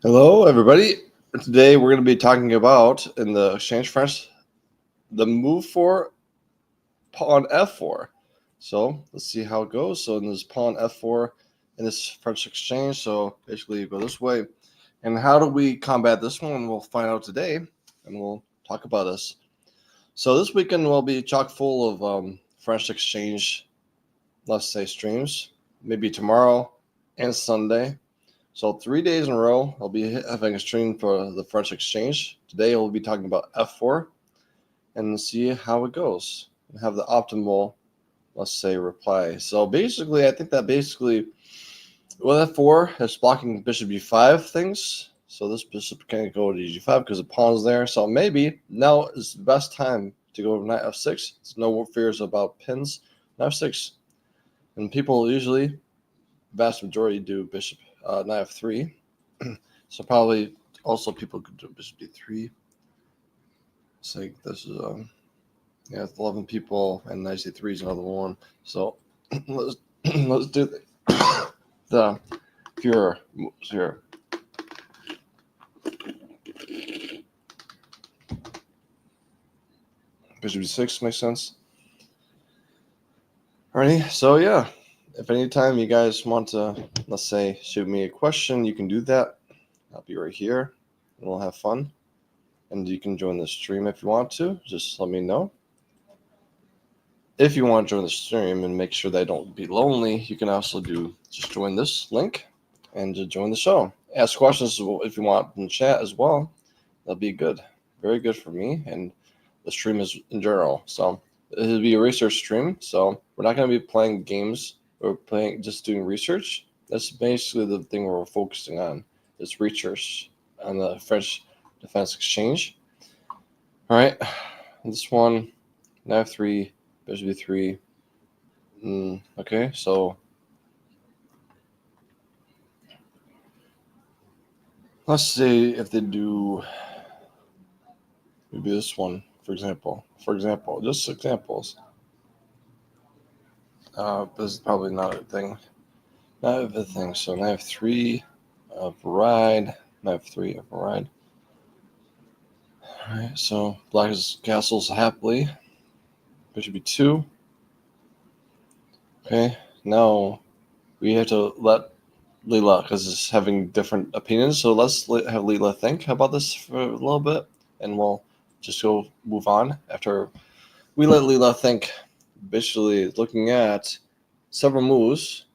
Hello, everybody. Today we're going to be talking about in the exchange French the move for pawn f4. So let's see how it goes. So in this pawn f4 in this French exchange, so basically you go this way. And how do we combat this one? We'll find out today, and we'll talk about this. So this weekend will be chock full of French exchange, let's say streams. Maybe tomorrow and Sunday. So 3 days in a row, I'll be having a stream for the French exchange. Today, we'll be talking about f4 and see how it goes and have the optimal, let's say, reply. So basically, I think that with f4, it's blocking bishop b5 things. So this bishop can't go to g5 because the pawn's there. So maybe now is the best time to go to knight f6. There's no fears about pins. Knight f6. And people usually, vast majority, do bishop knight f3. So probably also people could do bishop d3. It's like this is it's 11 people and knight c3 is another one. So let's do the pure moves here. Bishop d6 makes sense. Alrighty, so yeah, if anytime you guys want to, let's say, shoot me a question, you can do that. I'll be right here, and we'll have fun. And you can join the stream if you want to. Just let me know. If you want to join the stream and make sure that I don't be lonely, you can also just join this link and just join the show. Ask questions if you want in chat as well. That'll be good. Very good for me and the stream is in general. So it'll be a research stream. So we're not going to be playing games. We're just doing research. That's basically the thing we're focusing on. Is research on the French Defense Exchange. All right. This one, knight f3, bishop b3. Okay, so let's say if they do maybe this one, for example, just examples. This is probably not a thing. Not a thing. So knight f3, override, knight f3, override. All right, so black is castles happily. Bishop b2. Okay, now we have to let Leela, because it's having different opinions. So let's have Leela think about this for a little bit, and we'll just go move on after we let Leela think. Basically, looking at several moves,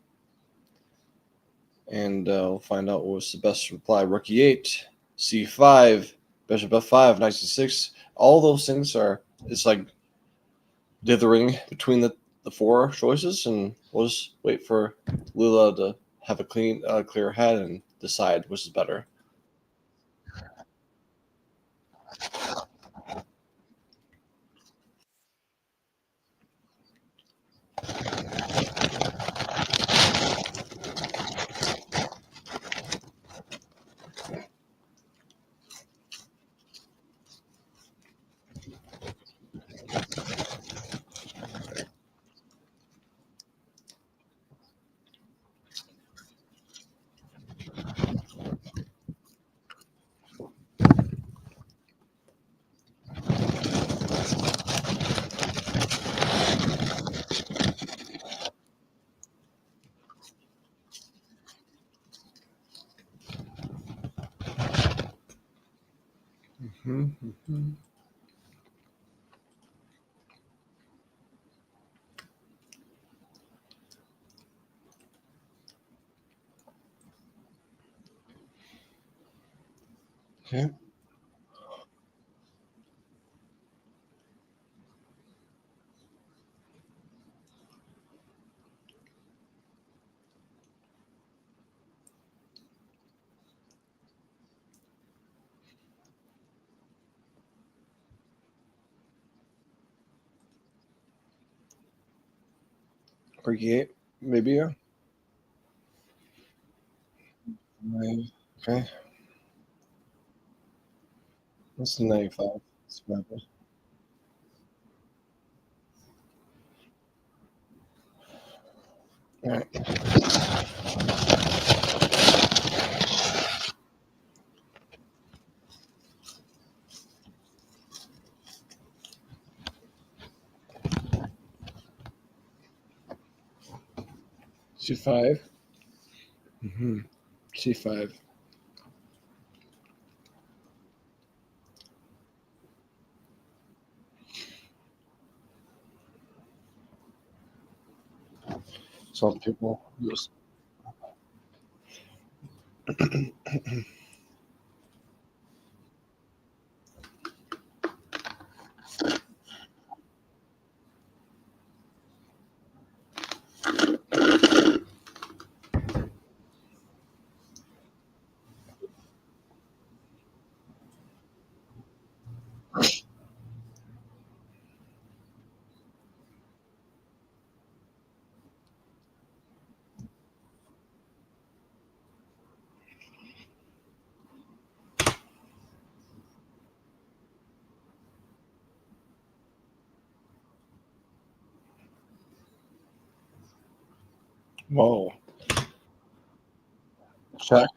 and we'll find out what's the best reply. Rook e8, c5, bishop f5, knight c6. All those things it's like dithering between the four choices, and we'll just wait for Leela to have a clear head and decide which is better. Mm-hmm. Okay. Rook e8, maybe. Yeah. Okay. That's the knight 5. That's what happened. All right. C5. Mm-hmm. C5. Some people just. Whoa. Check.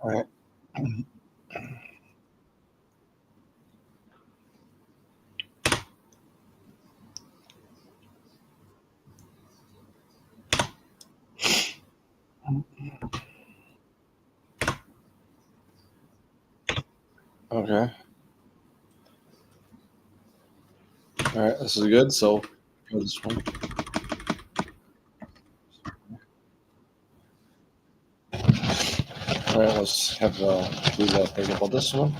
All right. Okay. All right. This is good. So this one. All right. Let's have do that thing about this one.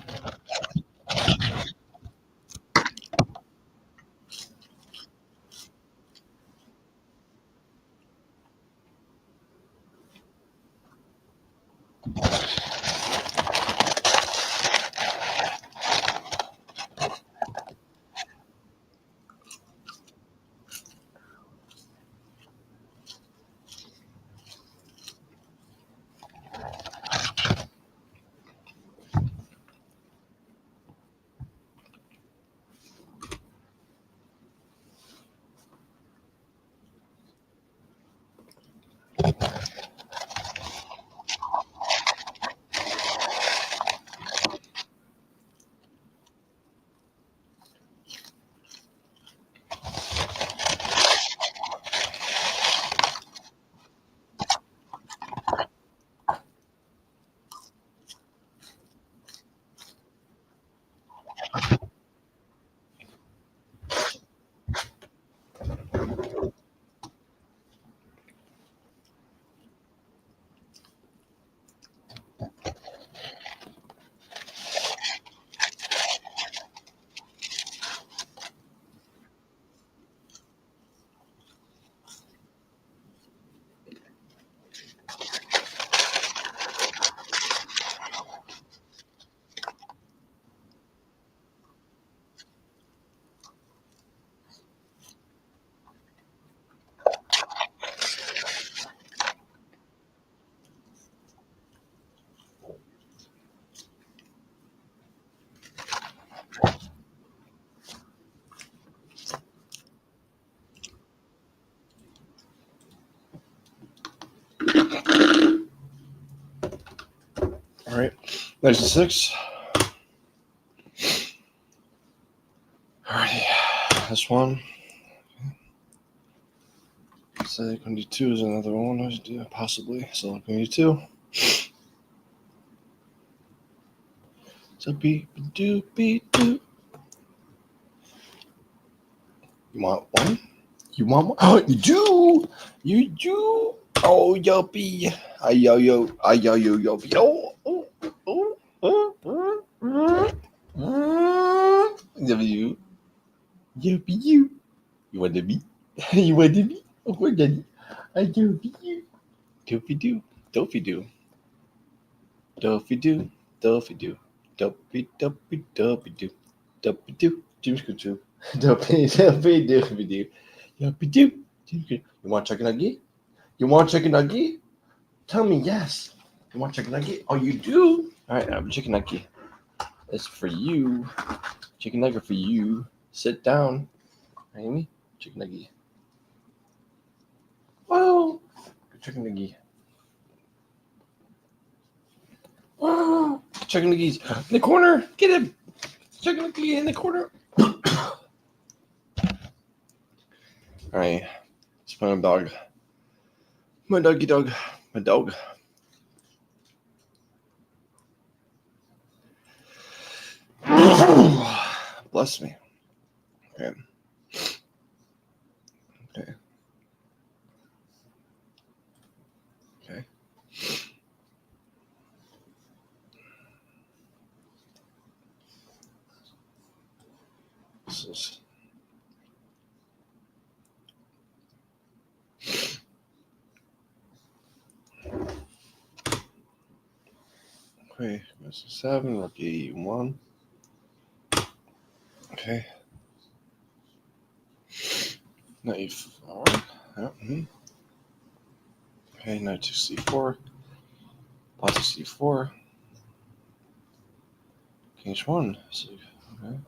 All right. There's the 6. All right. This one. Say going to do 2 is another one. Possibly. So going to do 2. So beep doop beep doop. You want one? You want one? Oh, you do. You do. Oh, yuppie. Yo. Oh. W. Yuppie you. You want to be? You want to be? Oh, what daddy? I do be you. Doopy doo. Dopey doo. Dopey doo. Dopey doo. Dopey doo. Dopey doo. Jim's good too. Dopey doopy doo. Dopey doo. You want chicken nugget? You want chicken nugget? Tell me yes. You want chicken nugget? Oh, you do? All right, chicken nugget. It's for you. Chicken nugget for you. Sit down. Amy. Chicken nugget. Wow. Chicken nugget. Wow. Chicken nuggies in the corner. Get him. Chicken nugget in the corner. All right. Spinning dog. My doggy dog. My dog. Bless me. Okay. Okay. Okay. This is okay. This is 7. Rookie 1. Okay. Knight 4. Yep. Okay. Knight to C4. Pawn to C4. King H1. So, okay.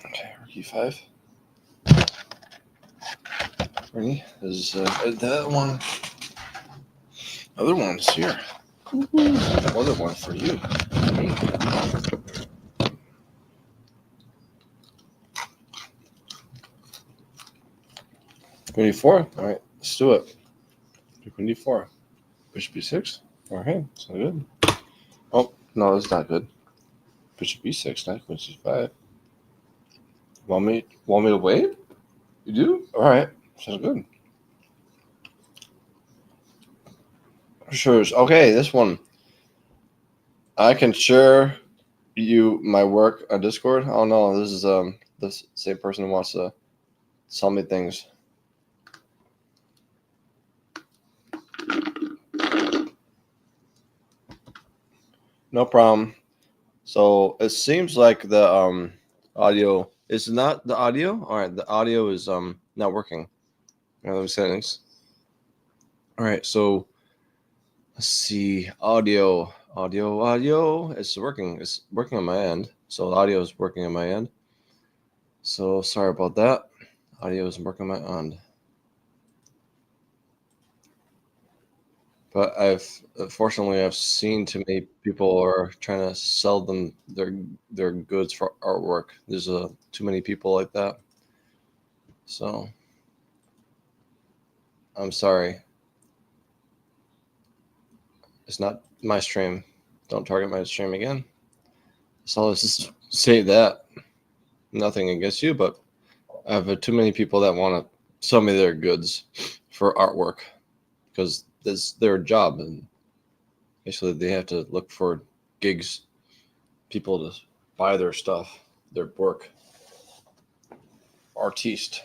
Okay. Rook E5. Ready? Is that one? Other one's here. Other one for you. 24. All right. Let's do it. 24. Bishop B6. Okay. It's not good. Oh, no, it's not good. Bishop B6. Knight Queen C5. Want me to wait? You do? All right. Sounds good. Sure. Okay, this one. I can share you my work on Discord. Oh no, this is the same person who wants to sell me things. No problem. So it seems like the audio is not the audio. All right, the audio is not working. Let me settings. All right, so let's see. Audio. It's working. It's working on my end. So the audio is working on my end. So sorry about that. Audio isn't working on my end. But unfortunately I've seen too many people are trying to sell them their goods for artwork. There's too many people like that. So I'm sorry. It's not my stream. Don't target my stream again. So let's just say that. Nothing against you, but I have too many people that want to sell me their goods for artwork because that's their job, and basically they have to look for gigs, people to buy their stuff, their work. Artiste.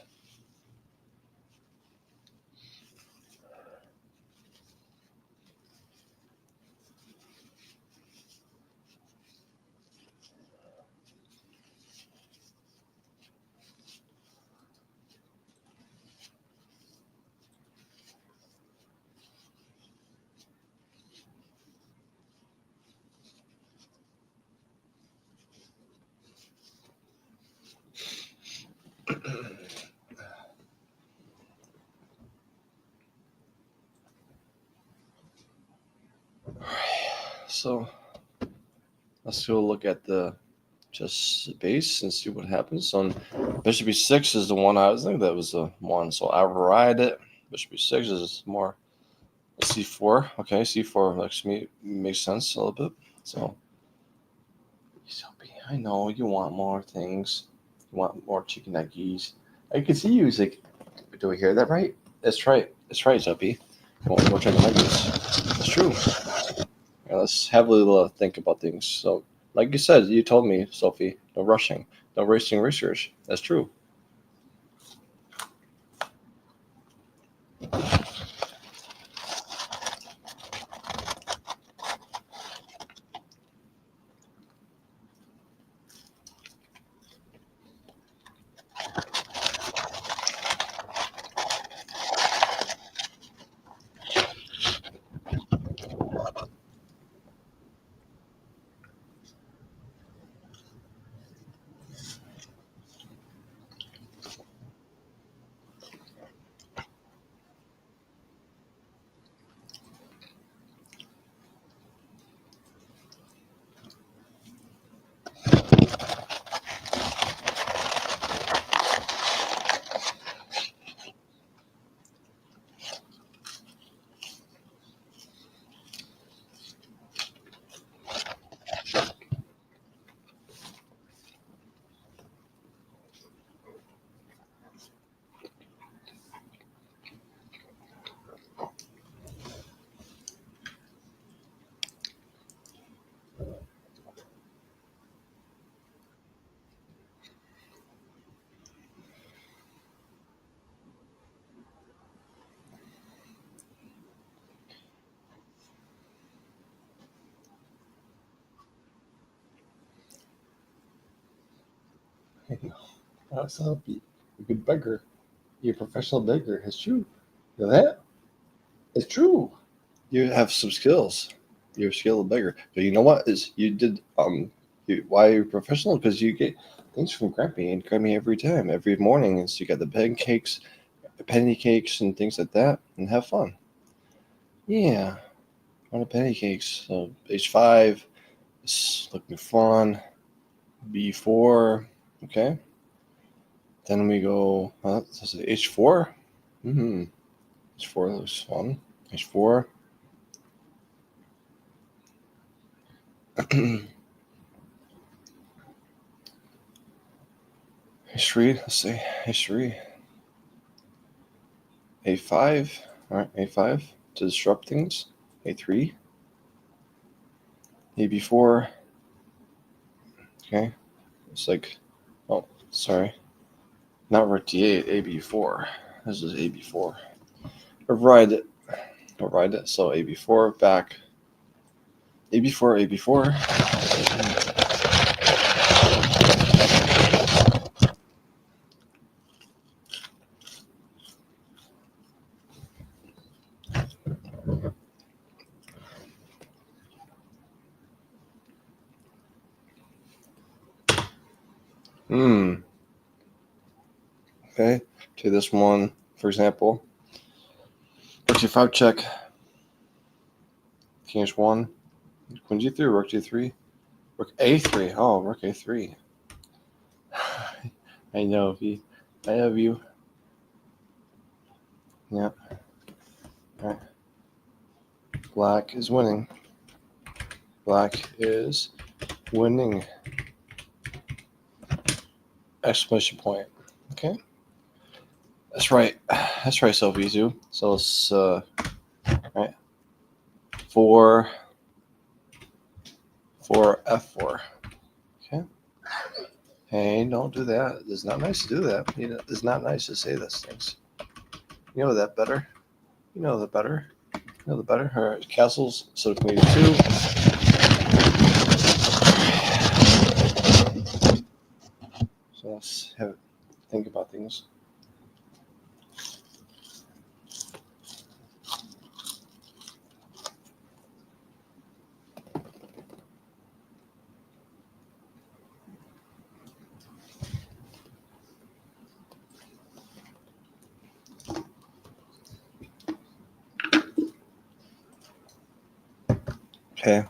So let's go look at the just base and see what happens. So Bishop B6 is the one I was thinking that was the one. So I ride it. Bishop B6 is more C4. Okay, C4 makes sense a little bit. So I know you want more things. You want more chicken nuggies. I can see you. He's like, do we hear that right? That's right. That's right, Zuppy. You want more chicken nuggies. That's true. Yeah, let's have a little think about things. So, like you said, you told me, Sophie, no rushing, no wasting research. That's true. That's a good beggar. You're a professional beggar. It's true. You know that? It's true. You have some skills. You're a skilled beggar. But you know what? Is you did why you're professional? Because you get things from Grampy and Grampy every time, every morning. And so you got the pancakes, penny cakes, and things like that, and have fun. Yeah, on the penny cakes. So H5 is looking fun. B4, okay. Then we go. This is H4. H4 looks fun. H4. H3. Let's see. H3. A5. All right. A5 to disrupt things. A3. AB4. Okay. It's like, oh, sorry. Not rook D8. AB4. This is AB4. Override it. Override it. So AB4 back. AB4. AB4. Okay. To this one, for example. Rook G5 check. King H1. Queen G3. Rook G3. Rook A3. Oh, Rook A3. I know of you. I have you. Yeah. All right. Black is winning. Black is winning. Exclamation point. Okay. That's right. That's right, Sofizu. So it's right. 4 F4. Okay. Hey, don't do that. It's not nice to do that. It's not nice to say those things. You know that better. You know that better. You know the better. All right. Castles. So queen 2. So let's think about things. Okay.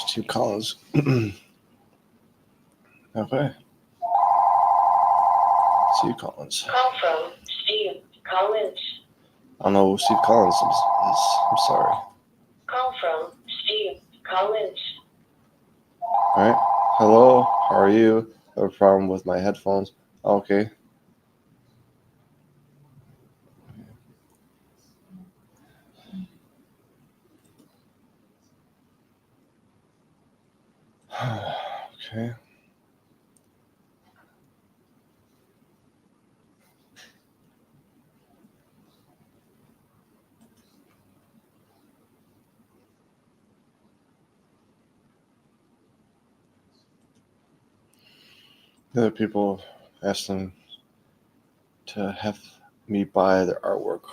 Steve Collins. Okay. Steve Collins. Call from Steve Collins. I don't know who Steve Collins is. I'm sorry. Call from Steve Collins. All right. Hello. How are you? I have a problem with my headphones. Okay. Okay. The other people asked them to have me buy their artwork,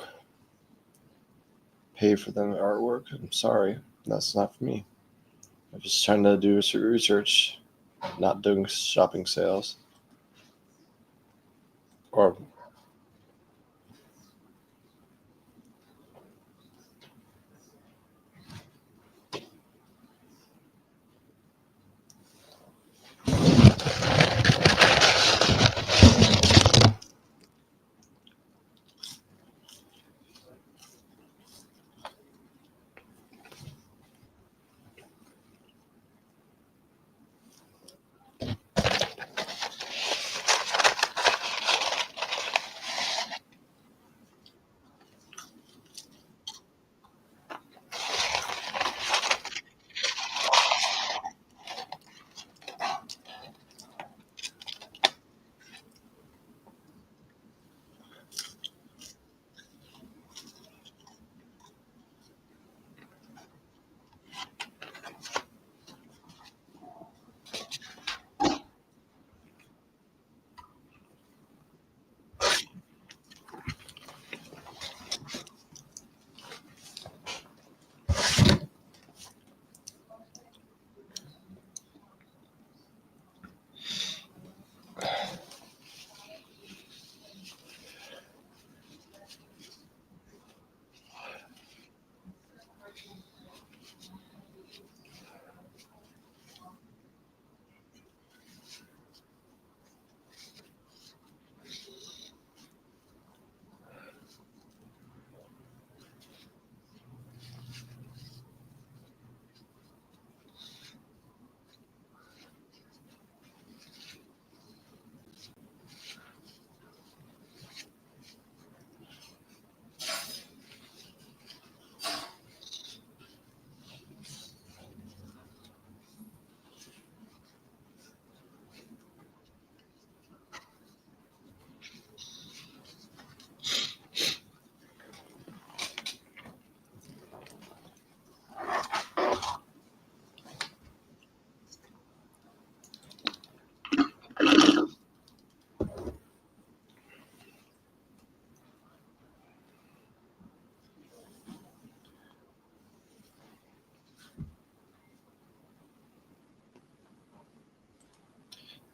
pay for them artwork. I'm sorry. That's not for me. I'm just trying to do some research, not doing shopping sales. Or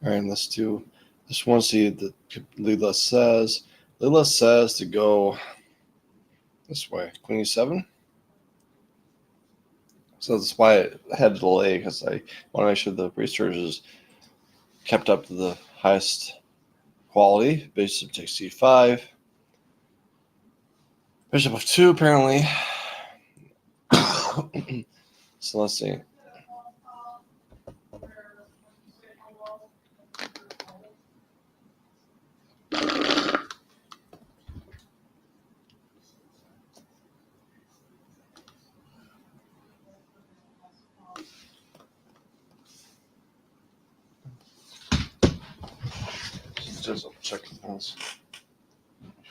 All right, let's do this one. See that Leela says. Leela says to go this way. Queen e7. So that's why I had to delay, because I want to make sure the research is kept up to the highest quality. Bishop takes c5. Bishop f2, apparently. So let's see. Just check things.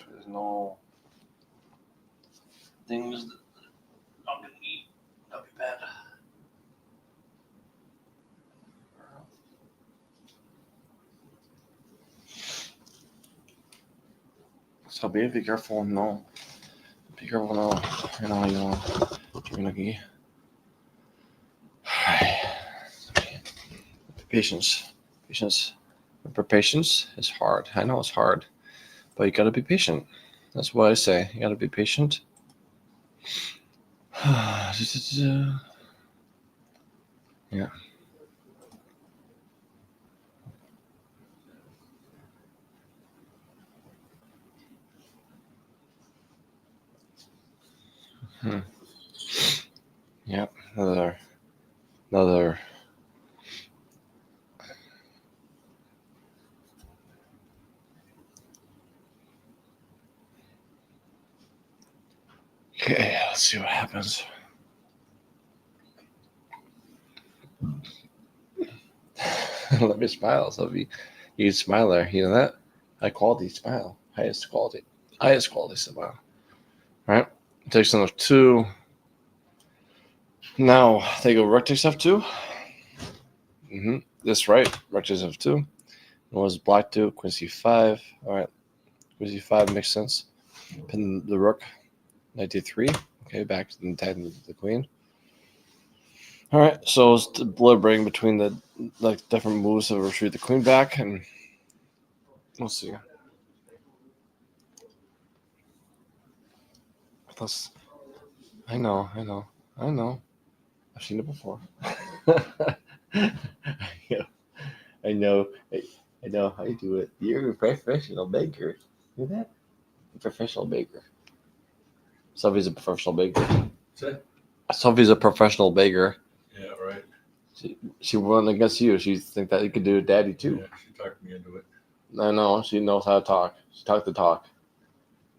There's no things that I'm gonna eat. That'd be bad. So be careful. No. Be careful now. You know, you're gonna be. Patience. Patience is hard. I know it's hard, but you gotta be patient. That's what I say. You gotta be patient. Yeah. Yep. Another. Okay, let's see what happens. Let me smile, Sophie. You can smile there. You know that? High quality smile. Highest quality smile. All right. Takes on f2. Now they go rook takes f2. That's right. Rook takes f2. It was black 2, queen c5. All right. Queen c5 makes sense. Pin the rook. Knight d3. Okay, back to the queen. All right, so it's deliberating between the different moves to retreat the queen back, and we'll see. Plus, I know. I've seen it before. I know how you do it. You're a professional baker. You know that? A professional baker. Sophie's a professional baker. Sophie's a professional baker. Yeah, right. She won against you. She think that you could do daddy too. Yeah, she talked me into it. I know. She knows how to talk. She talked the talk.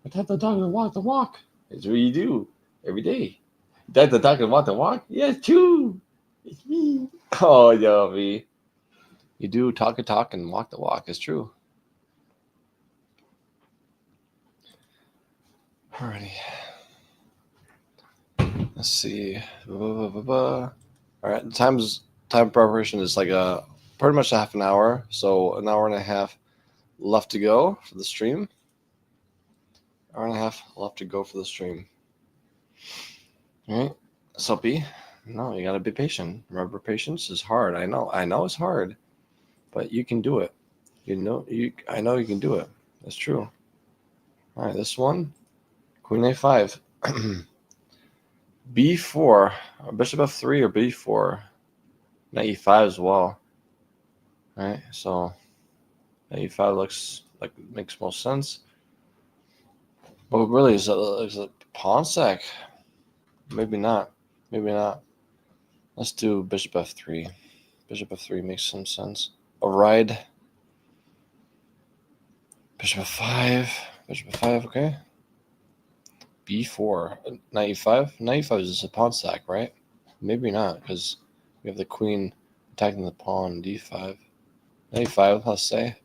I talk the talk and walk the walk. It's what you do every day. You talk the talk and walk the walk? Yes, true. It's me. Oh, yo, me. You do talk the talk and walk the walk. It's true. Alrighty. Let's see. All right. Time preparation is like pretty much a half an hour. So an hour and a half left to go for the stream. Hour and a half left to go for the stream. All right. Soapy. No, you gotta be patient. Remember, patience is hard. I know it's hard, but you can do it. I know you can do it. That's true. All right, this one, Queen A5, B4, Bishop F3 or B4, Knight E5 as well. All right, so Knight E5 looks like it makes most sense. But really, is it pawn sack? Maybe not. Let's do Bishop F3. Bishop F3 makes some sense. A ride. Bishop F5, okay. B4, Knight E5. Knight E5 is a pawn stack, right? Maybe not, because we have the queen attacking the pawn. D5, Knight E5. Let's say.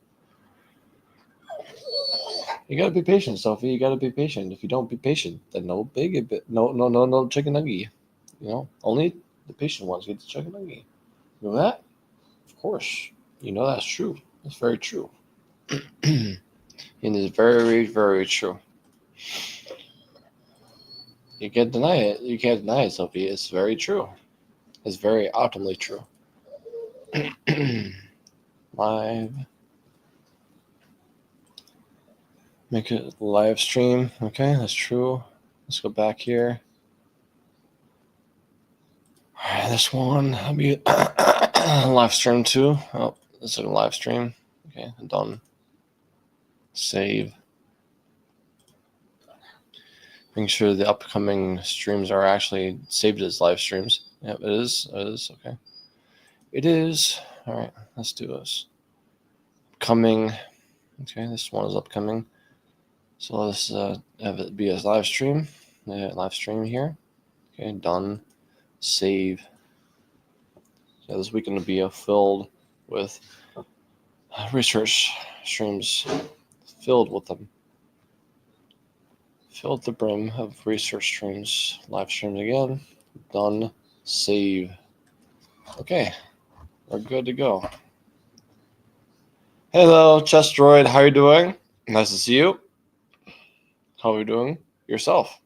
You gotta be patient, Sophie. You gotta be patient. If you don't be patient, then no chicken nugget. You know, only the patient ones get the chicken nugget. You know that? Of course. You know that's true. That's very true. And it's very, very true. You can't deny it. You can't deny it, Sophie. It's very true. It's very optimally true. Live. Make it live stream. Okay, that's true. Let's go back here. All right, this one. I'll be live stream too. Oh, this is a live stream. Okay, done. Save. Making sure the upcoming streams are actually saved as live streams. Yep, it is. It is. Okay. It is. All right, let's do this. Upcoming. Okay, this one is upcoming. So let's have it be a live stream. Live stream here. Okay, done. Save. So this weekend will be filled with research streams. Filled with them. Filled the brim of research streams. Live streams again. Done. Save. Okay, we're good to go. Hello, Chess Droid. How are you doing? Nice to see you. How are you doing yourself?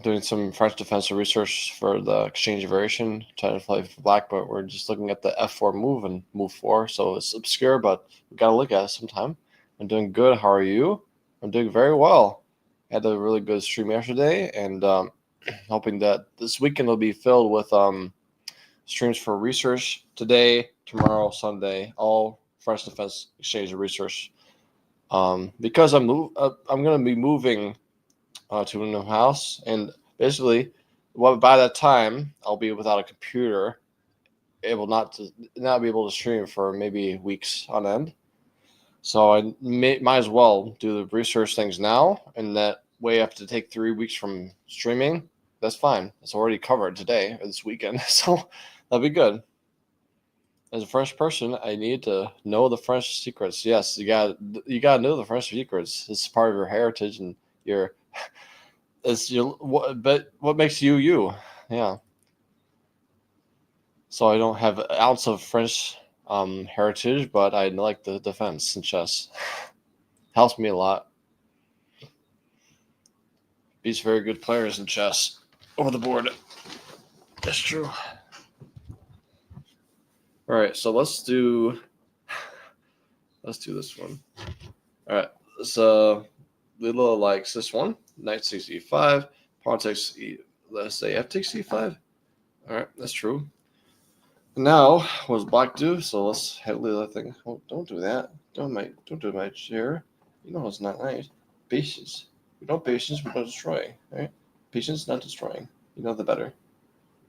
Doing some French defensive research for the exchange variation, trying to play for black, but we're just looking at the f4 move and move 4, so it's obscure, but we got to look at it sometime. I'm doing good. How are you? I'm doing very well. I had a really good stream yesterday, and hoping that this weekend will be filled with streams for research today, tomorrow, Sunday, all French defense exchange research. Because I'm going to be moving to a new house, and basically, by that time I'll be without a computer, able not be able to stream for maybe weeks on end. So I might as well do the research things now, and that way I have to take 3 weeks from streaming. That's fine. It's already covered today or this weekend, so that'll be good. As a French person, I need to know the French secrets. Yes, you got to know the French secrets. It's part of your heritage and your. It's your. But what makes you you? Yeah. So I don't have an ounce of French heritage, but I like the defense in chess. Helps me a lot. Beats very good players in chess over the board. That's true. All right, so let's do this one. All right, so Lila likes this one. Knight takes e5, pawn takes let's say f takes e5. All right, that's true. Now, what does black do? So let's have Lila think. Oh, don't do that. Don't do my chair. You know it's not nice. Patience. We don't patience. We don't destroy. Right? Patience, not destroying. You know the better.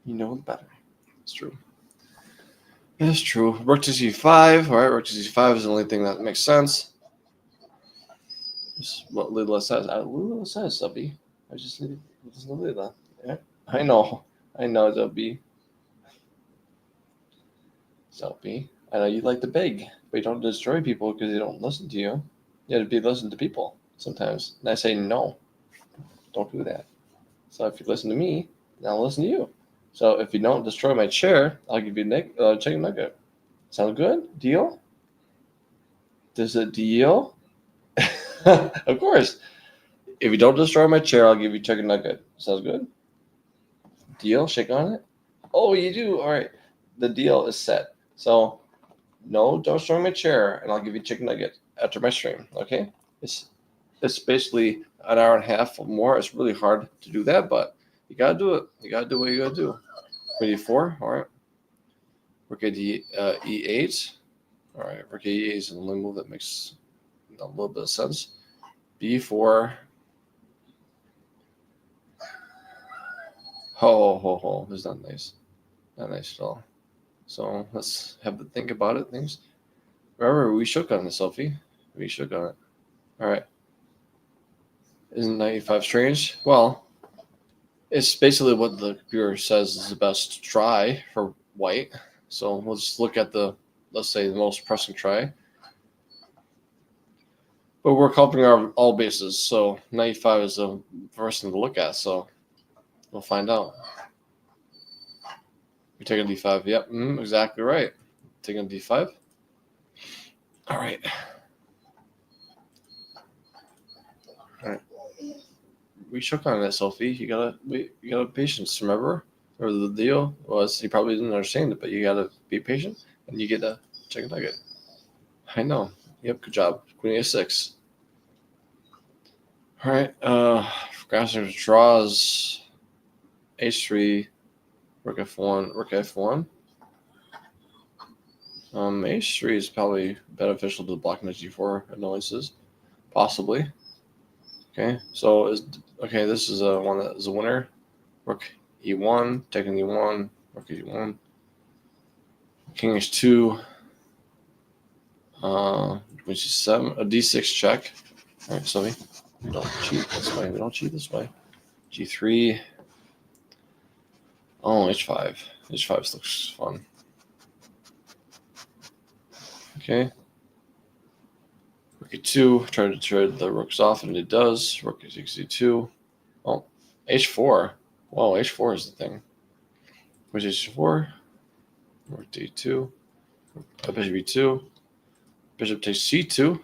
You know the better. It's true. It's true. Rook to c5. All right, rook to c5 is the only thing that makes sense. This is what Lila says. Lila says, Subby. I just listen to Lila. Yeah? I know, Subby. Subby. I know you like to beg, but you don't destroy people because they don't listen to you. You have to listen to people sometimes. And I say, no, don't do that. So if you listen to me, then I'll listen to you. So if you don't destroy my chair, I'll give you chicken nugget. Sound good? Deal? Does it deal? Of course. If you don't destroy my chair, I'll give you chicken nugget. Sounds good? Deal? Shake on it? Oh, you do? All right. The deal is set. So, no, don't destroy my chair, and I'll give you chicken nugget after my stream. Okay? It's basically an hour and a half or more. It's really hard to do that, but you gotta do it. You gotta do what you gotta do. Ready 4? All right. Rook at e8. All right. Rook at e8 is the only move that makes a little bit of sense. b4. Ho. This is not nice. Not nice at all. So let's have to think about it. Things. Remember, we shook on the Sophie. We shook on it. All right. Isn't 95 strange? Well, it's basically what the computer says is the best try for white. So let's look at let's say the most pressing try. But we're covering all bases, so 95 is the first thing to look at. So we'll find out. You're taking d5. Yep, exactly right. Taking d5. All right. we shook on it, Sophie. You gotta patience. Remember, or the deal was you probably didn't understand it, but you gotta be patient, and you get a chicken nugget. I know. Yep. Good job. Queen A6. All right. Grasser draws H3, Rook F1, Rook F1. H3 is probably beneficial to blocking the G4 annoyances, possibly. Okay, so this is a one that is a winner. Rook E1, taking E1, Rook E1, King H2, which is 7, a D6 check. All right, so we don't cheat this way. We don't cheat this way. G3. Oh, H5. H5 looks fun. Okay. Rook E2, try to trade the rooks off, and it does. Rook E2. Oh, H4. Whoa, H4 is the thing. Which is H4? Rook D2. Bishop E2. Bishop takes C2.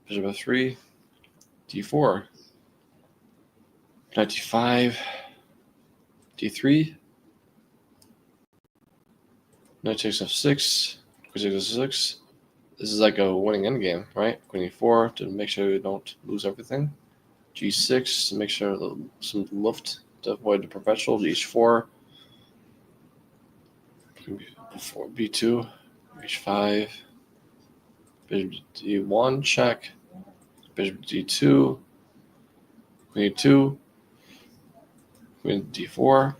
Bishop F3. D4. Knight D5. D3. Knight takes F6. Queen takes F6. This is like a winning endgame, right? Queen E4 to make sure you don't lose everything. G6 to make sure some lift to avoid the perpetual. H4. B2. H5. Bishop D1 check. Bishop D2. Queen E2. Queen D4.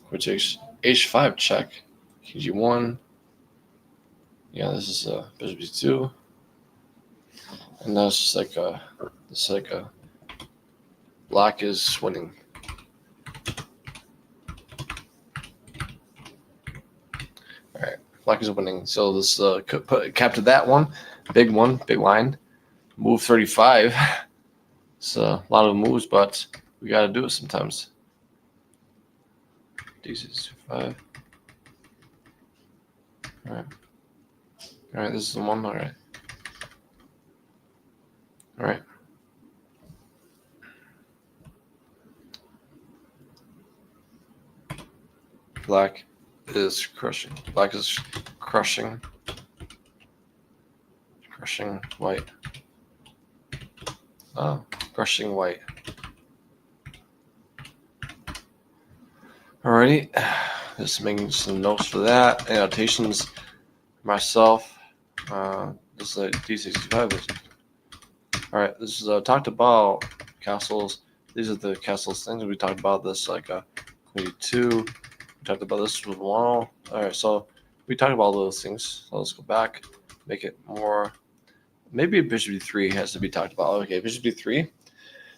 Queen takes H5 check. King G1. Yeah, this is Bishop D2. And now it's just like a black is winning. All right, black is winning. So this captured that one, big line. Move 35. It's a lot of moves, but we got to do it sometimes. D625. All right, this is the one. All right. Black is crushing. Black is crushing white. Crushing white. Alrighty, just making some notes for that. Annotations myself. This is a D65. Alright, this is talked about castles. These are the castles things we talked about. This like Queen 2. We talked about this with wall. Alright, so we talked about all those things. So let's go back, make it more. Maybe Bishop D3 has to be talked about. Okay, Bishop D3.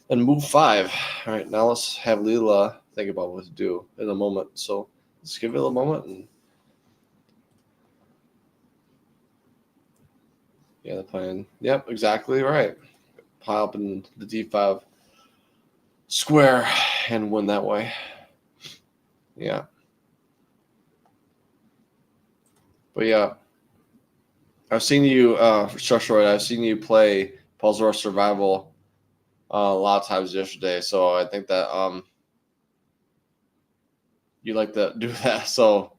Then move 5. All right, now let's have Leela think about what to do in a moment. So let's give it a moment. And yeah, the plan. Yep, exactly right. Pile up in the D5 square and win that way. Yeah. But yeah, I've seen you, I've seen you play Puzzle Rush Survival a lot of times yesterday. So I think that you like to do that. So,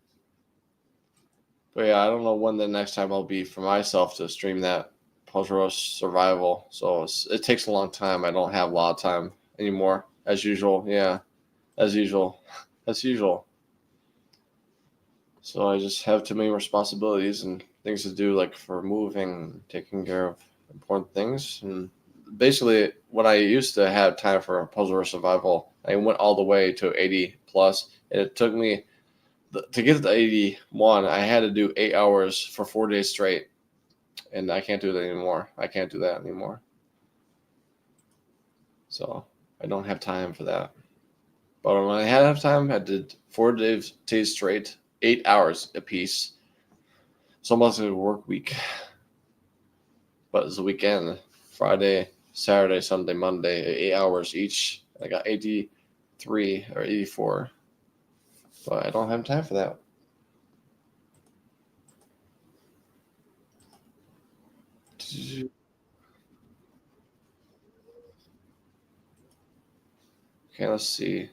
but yeah, I don't know when the next time I'll be for myself to stream that Puzzle Rush Survival. So it takes a long time. I don't have a lot of time anymore, as usual. Yeah, as usual. So I just have too many responsibilities and things to do, like for moving, taking care of important things. And basically, when I used to have time for Puzzle Rush Survival, I went all the way to 80 plus. And it took me to get to 81. I had to do 8 hours for 4 days straight, and I can't do that anymore. So I don't have time for that. But when I had time, I did 4 days straight, 8 hours a piece. So almost like a work week. But it's a weekend, Friday, Saturday, Sunday, Monday, 8 hours each. I got 83 or 84. But I don't have time for that. Okay, let's see.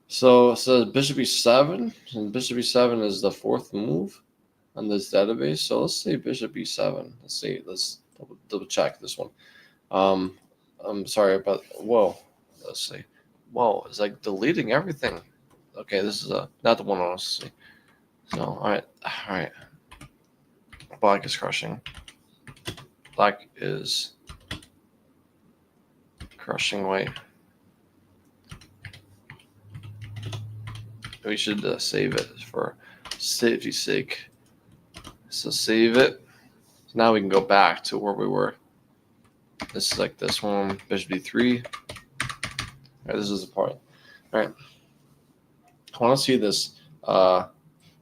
So it says bishop e7, and bishop e7 is the fourth move on this database. So let's say bishop e7. Let's see. Let's double check this one. I'm sorry about. Whoa. Let's see. Whoa, it's like deleting everything. Okay, this is not the one I want to see. So all right. Black is crushing. Black is crushing white. We should save it for safety's sake. So save it. So now we can go back to where we were. This is like this one, bishop d3. All right, this is the point. All right, I want to see this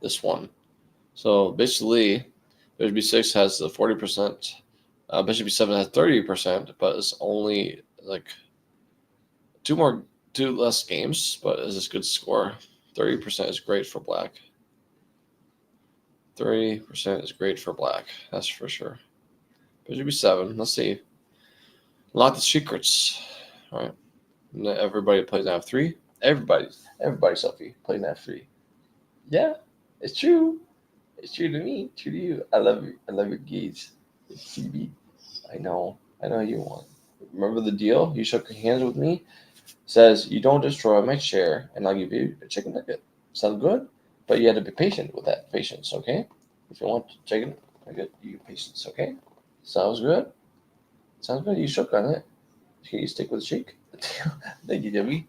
this one. So basically, bishop b6 has the 40%. Bishop b7 has 30%, but it's only like two less games, but it's a good score. 30% is great for black. 30% is great for black. That's for sure. Bishop b7. Let's see. Lock the secrets. All right. Everybody plays f3. Everybody, Sophie, plays f3. Yeah, it's true. It's true to me. True to you. I love you. I love your gaze. It's TV. I know you want. Remember the deal? You shook hands with me. Says you don't destroy my chair, and I'll give you a chicken nugget. Sound good? But you have to be patient with that. Patience, okay? If you want chicken nugget, you patience, okay? Sounds good. Sounds good. You shook on it. Can you stick with the shake? Thank you, Debbie.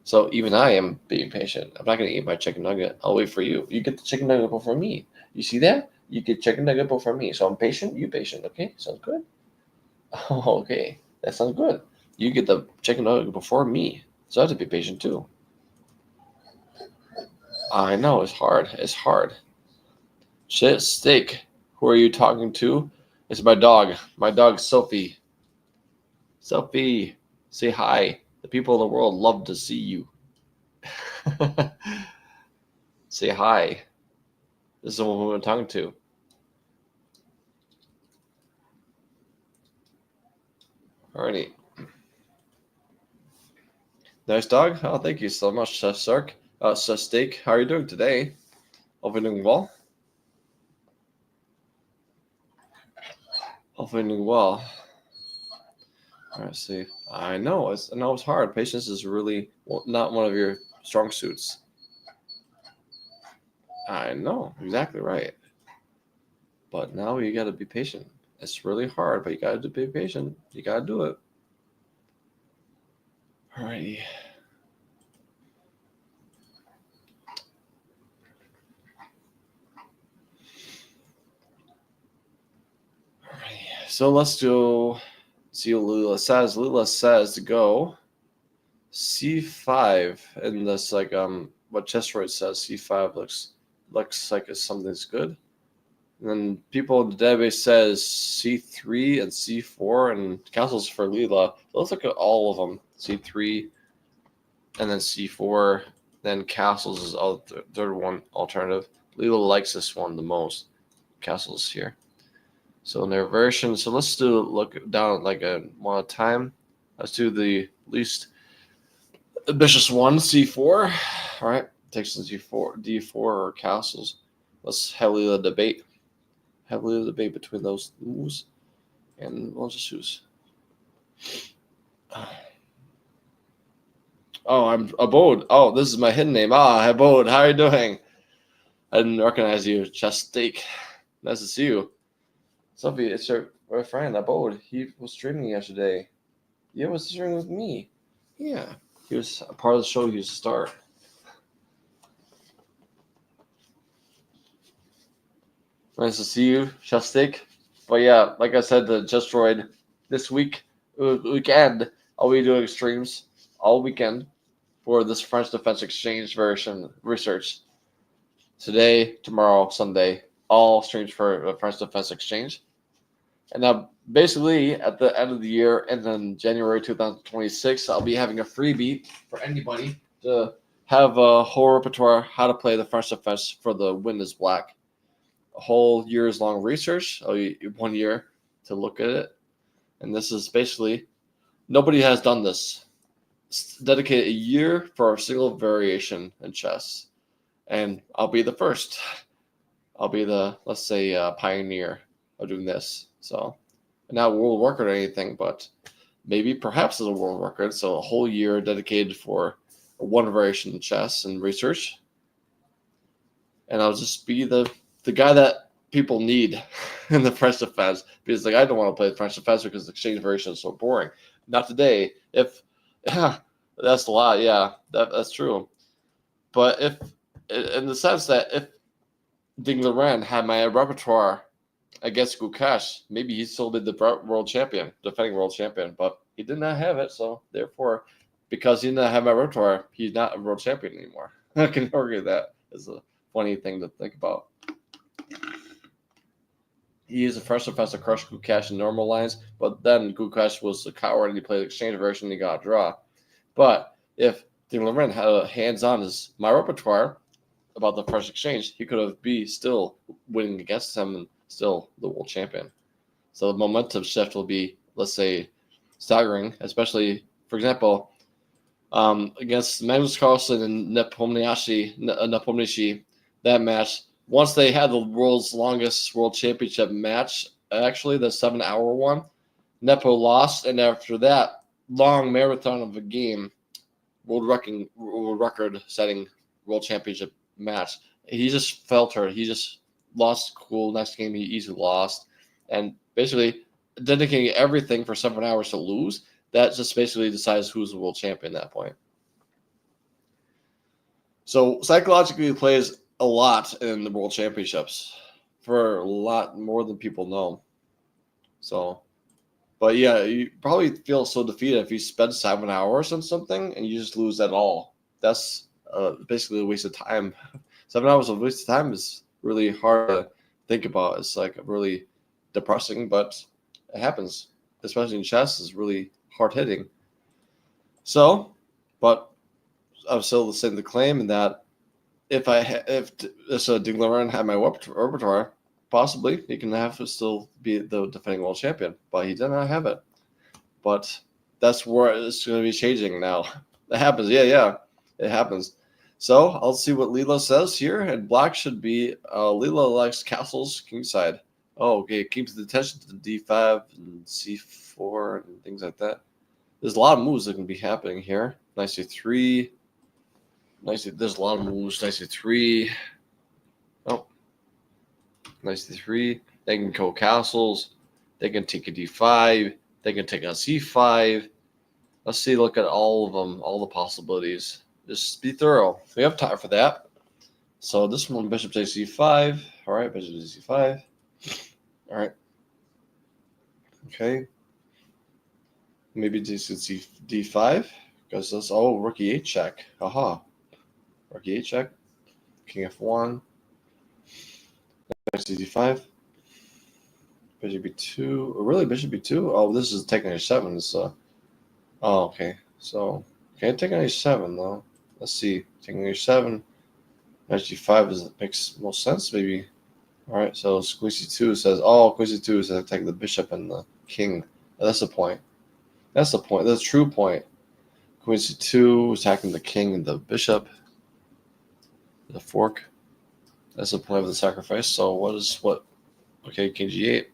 So even I am being patient. I'm not going to eat my chicken nugget. I'll wait for you. You get the chicken nugget before me. You see that? You get chicken nugget before me. So I'm patient. You patient. Okay? Sounds good? Oh, okay. That sounds good. You get the chicken nugget before me. So I have to be patient too. I know. It's hard. It's hard. Shit, steak. Who are you talking to? It's my dog. My dog, Sophie. Sophie, say hi. The people of the world love to see you. Say hi. This is the one I'm talking to. Alrighty. Nice dog. Oh, thank you so much, Chef Sark. Chef Steak, how are you doing today? Hope you're doing well. Hope you're doing well. Let's see. I know it's hard. Patience is really not one of your strong suits. I know, exactly right. But now you got to be patient. It's really hard, but you got to be patient. You got to do it. Alrighty. So let's go see what Lula says. Lula says to go c5, and this like what Chesroid says c5 looks like something's good. And then people in the database says c3 and c4, and castles for Lila. So let's look at all of them. C3 and then c4, then castles is the third one alternative. Lila likes this one the most. Castles here. So in their version, so let's look down like one at a time. Let's do the least ambitious one, c4. All right, takes the d4 or castles. Let's heavily debate between those moves, and we'll just choose. Oh, I'm Abode. Oh, this is my hidden name. Abode, how are you doing? I didn't recognize you. Just Steak. Nice to see you. Sophie, it's your friend, Abode. He was streaming yesterday. He was streaming with me. Yeah. He was a part of the show. He was a star. Nice to see you, Chef Steak. But yeah, like I said, the Justroid this weekend, I'll be doing streams all weekend for this French Defense Exchange version research. Today, tomorrow, Sunday, all streams for French Defense Exchange. And now, basically, at the end of the year, and then January 2026, I'll be having a freebie for anybody to have a whole repertoire how to play the French Defense for the Wind is Black. A whole year's long research, 1 year to look at it. And this is basically, nobody has done this. dedicate a year for a single variation in chess, and I'll be the first. I'll be the, let's say, pioneer of doing this. So, not a world record or anything, but maybe perhaps as a world record. So, a whole year dedicated for one variation in chess and research. And I'll just be the guy that people need in the French defense, because like I don't want to play the French defense because the exchange variation is so boring. Not today. If yeah, that's a lot. Yeah, that's true. But if, in the sense that if Ding Liren had my repertoire against Gukesh, maybe he'd still be the world champion, defending world champion. But he did not have it, so therefore, because he did not have my repertoire, he's not a world champion anymore. I can argue that is a funny thing to think about. He used a French defense to crush Gukesh in normal lines, but then Gukesh was a coward and he played the exchange version and he got a draw. But if Ding Liren had a hands-on as my repertoire about the French exchange, he could have be still winning against him and still the world champion. So the momentum shift will be, let's say, staggering, especially, for example, against Magnus Carlsen and Nepomniachtchi, that match. Once they had the world's longest world championship match, actually the 7-hour one, Nepo lost, and after that long marathon of a game, world record-setting world championship match, he just felt hurt. He just lost cool. Next game, he easily lost, and basically dedicating everything for 7 hours to lose. That just basically decides who's the world champion at that point. So psychologically, it plays a lot in the world championships, for a lot more than people know. So, but yeah, you probably feel so defeated if you spend 7 hours on something and you just lose that all. That's basically a waste of time. 7 hours of waste of time is really hard to think about. It's like really depressing, but it happens, especially in chess. It's really hard hitting. So, but I'm still saying the claim in that if Ding Liren had my repertoire, possibly he can have to still be the defending world champion, but he did not have it. But that's where it's going to be changing now. That happens. Yeah, it happens. So I'll see what Leela says here, and black should be Leela likes castles kingside. Oh, okay, it keeps the attention to d5 and c4 and things like that. There's a lot of moves that can be happening here. Knight c3. There's a lot of moves. Knight c3. Oh, Knight c3. They can go castles. They can take a d5. They can take a c5. Let's see. Look at all of them. All the possibilities. Just be thorough. We have time for that. So this one, bishop takes c5. All right, bishop takes c5. All right. Okay. Maybe this is d5 because that's rook e8 check. Aha. Rook e8 check. King f1. Next d5. Bishop b2. Or really bishop b2? Oh, this is taking h7. So, okay. So, can't take on h7 though. Let's see. Taking h7. Knight g5 makes most sense maybe. All right. So squeeze c2 says, queen c2 says attack the bishop and the king. That's the point. That's the point. That's the true point. Queen c2 attacking the king and the bishop. The fork. That's the point of the sacrifice. So what? Okay, king g8.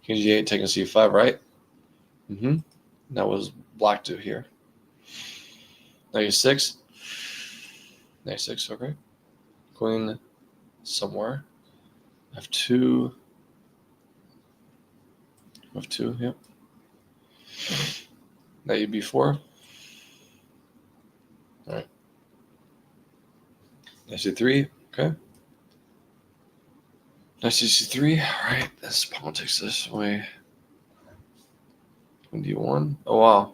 King g8 taking c5, right? That was black 2 here. Knight e6. Knight e6, okay. Queen somewhere. f2. f2, yep. Knight b4. All right. Knight c3, okay. Knight c3, all right. This pawn takes this way. Queen d1. Oh, wow.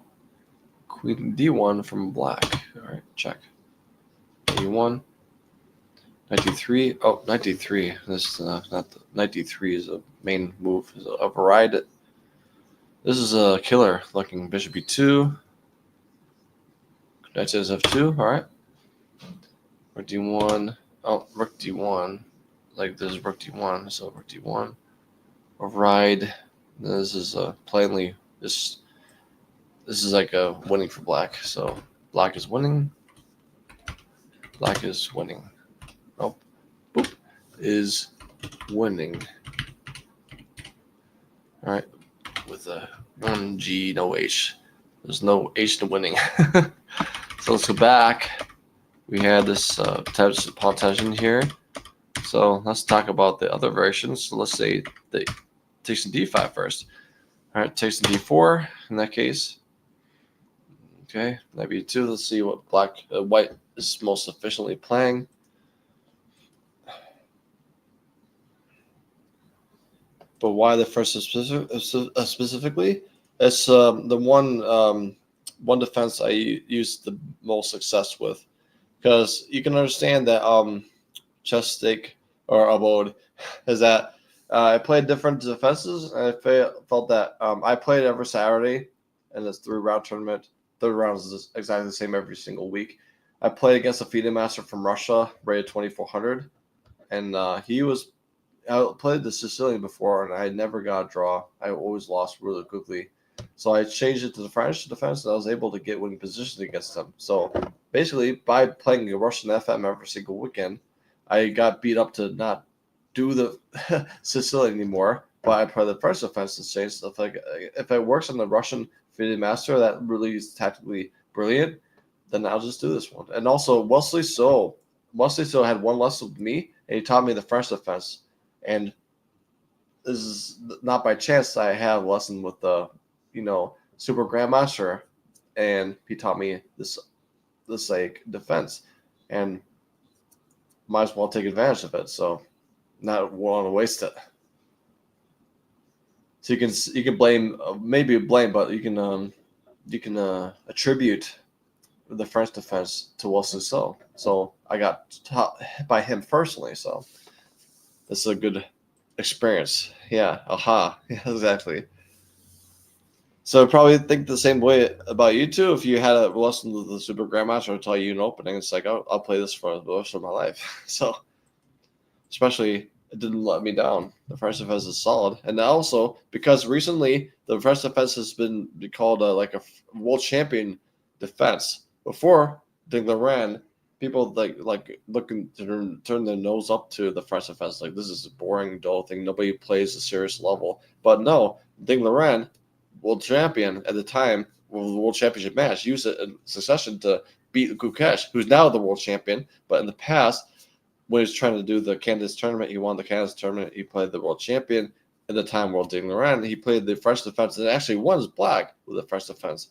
Queen d1 from black. All right, check. d1. Knight d3. Oh, knight d3. This is not the knight d3 is a main move. Is a ride. This is a killer. Looking bishop b2. Knight says f2. All right. Rook d1. Oh, rook d1. Like this is rook d1. So rook d1. A ride. This is plainly just this is like a winning for black. So black is winning. Black is winning. Nope. Boop. Is winning. All right. With a 1G, no H. There's no H to winning. So let's go back. We had this pawn tension here. So let's talk about the other variations. So let's say the takes in d5 first. All right, takes in d4 in that case. Okay, knight b2. Let's see what white is most efficiently playing. But why the first specifically? It's the one defense I used the most success with, because you can understand that chess stake or abode is that I played different defenses, and I felt that I played every Saturday in this 3-round tournament. Third round is exactly the same every single week. I played against a FIDE master from Russia, rated 2400, and I played the Sicilian before, and I never got a draw. I always lost really quickly. So I changed it to the French defense, and I was able to get winning positions against them. So basically, by playing a Russian FM every single weekend, I got beat up to not do the Sicilian anymore. But I play the French defense and change stuff. Like if it works on the Russian FIDE master, that really is tactically brilliant, then I'll just do this one. And also, Wesley So had one lesson with me, and he taught me the French defense. And this is not by chance. I had a lesson with the, super grandmaster, and he taught me this like defense, and might as well take advantage of it. So, not want to waste it. So you can blame, but you can attribute the French defense to Wilson. So I got taught by him personally. So this is a good experience. Yeah. Aha. Yeah, exactly. So I'd probably think the same way about you too. If you had a lesson with the Super Grandmaster tell you an opening, it's like, I'll play this for the rest of my life. So especially, it didn't let me down. The French defense is solid. And also, because recently the French defense has been called like a world champion defense. Before Dinglaran, people like looking to turn their nose up to the French defense. Like, this is a boring, dull thing. Nobody plays a serious level. But no, Dinglaran, world champion at the time, the world championship match, used it in succession to beat Gukesh, who's now the world champion. But in the past, when he was trying to do the candidates tournament, he won the candidates tournament. He played the world champion at the time, World Dinglaran. He played the French defense and actually won his black with the French defense.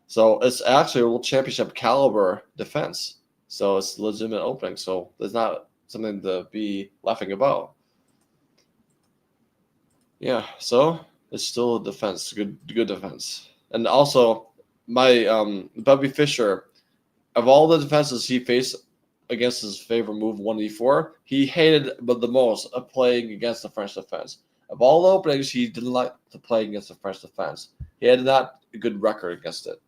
So it's actually a world championship caliber defense. So it's a legitimate opening. So there's not something to be laughing about. Yeah, so it's still a defense, good defense. And also, my Bobby Fischer, of all the defenses he faced against his favorite move 1d4, he hated but the most of playing against the French defense. Of all the openings, he didn't like to play against the French defense. He had not a good record against it.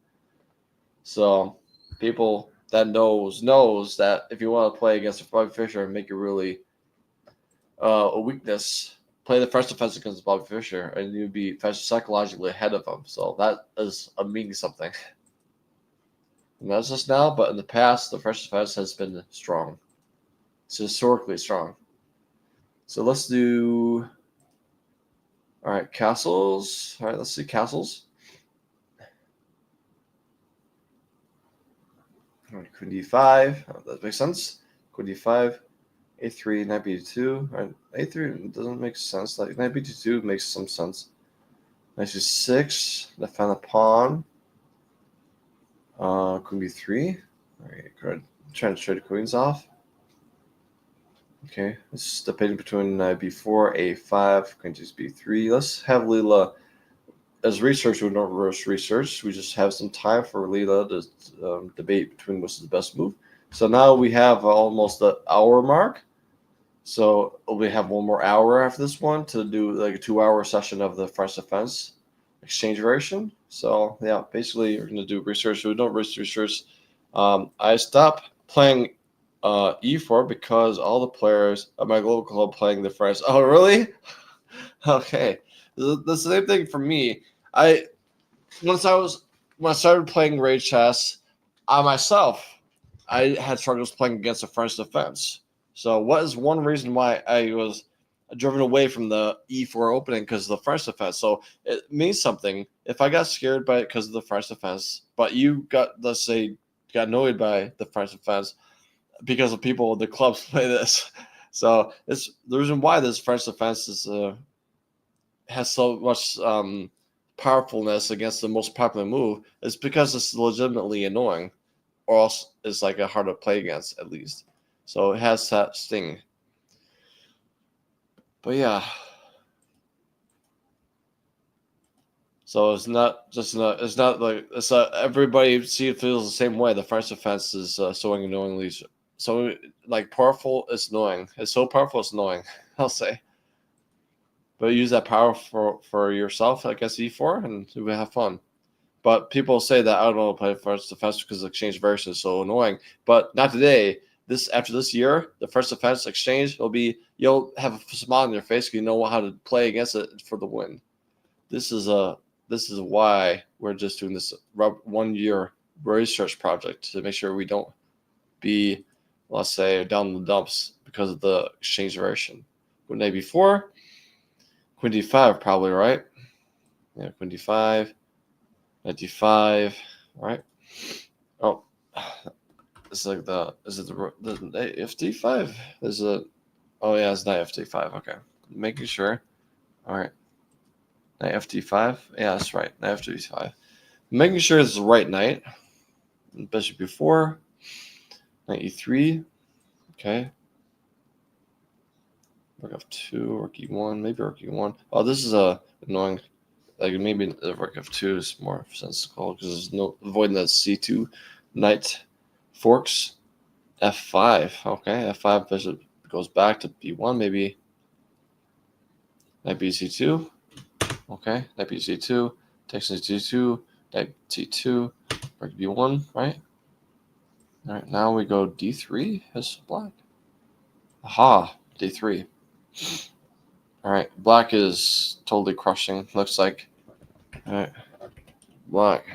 So people that knows that if you want to play against Bobby Fischer and make it really a weakness, play the French defense against Bobby Fischer, and you'd be psychologically ahead of him. So that is a meaning something. And that's just now, but in the past, the French defense has been strong. It's historically strong. So let's do. All right, castles. All right, let's see castles. All right, Queen d5. Oh, that makes sense. Queen d5. a3, knight b2. All right, a3 doesn't make sense. Like knight b2 makes some sense. Knight c6. Defend the pawn. Queen b3. All right, good. Trying to trade the queens off. Okay, it's debating between b4, a5, queen takes b3. Let's have Leela as research. We don't rush research. We just have some time for Leela to debate between which is the best move. So now we have almost the hour mark. So we have one more hour after this one to do like a 2-hour session of the French defense exchange variation. So yeah, basically we're going to do research. So we don't rush research. I stopped playing e4 because all the players at my local club playing the French. Oh, really? Okay. The same thing for me. Once I was when I started playing raid chess, I myself, I had struggles playing against the French defense. So what is one reason why I was driven away from the E4 opening because of the French defense? So it means something. If I got scared by it because of the French defense, but you got, let's say, got annoyed by the French defense because of people, the clubs play this. So it's the reason why this French defense is has so much powerfulness against the most popular move is because it's legitimately annoying, or else it's like a hard to play against at least. So it has that sting. But yeah. So it's not just it's not like it's everybody feels the same way. The French defense is so annoyingly so like powerful. It's annoying. It's so powerful. It's annoying. I'll say. But use that power for yourself against E4 and we have fun. But people say that I don't want to play French defense because the exchange version is so annoying. But not today. This after this year, the first defense exchange will be you'll have a smile on your face because you know how to play against it for the win. This is why we're just doing this 1 year research project to make sure we don't be, let's say, down in the dumps because of the exchange version. Queen A4, Queen D5 probably, right? Yeah, Queen D5, Knight D5, right? Oh, it's like is it the FD5? Is it? Oh yeah, it's Knight FD5. Okay, making sure. All right. Knight FD5. Yeah, that's right. Knight FD5. Making sure it's the right knight. Bishop B4. Knight E3. Okay. Rook F2. Rook E1. Maybe Rook E1. Oh, this is annoying. Like maybe the Rook F2 is more sensible because there's no avoiding that C2. Knight forks. F5. Okay. F5 bishop goes back to B1. Maybe Knight BC2. Okay. Knight BC2. Takes into C2. Knight C2. Rook B1. Right. All right, now we go D3 as black. Aha, D3. All right, black is totally crushing, looks like. All right, black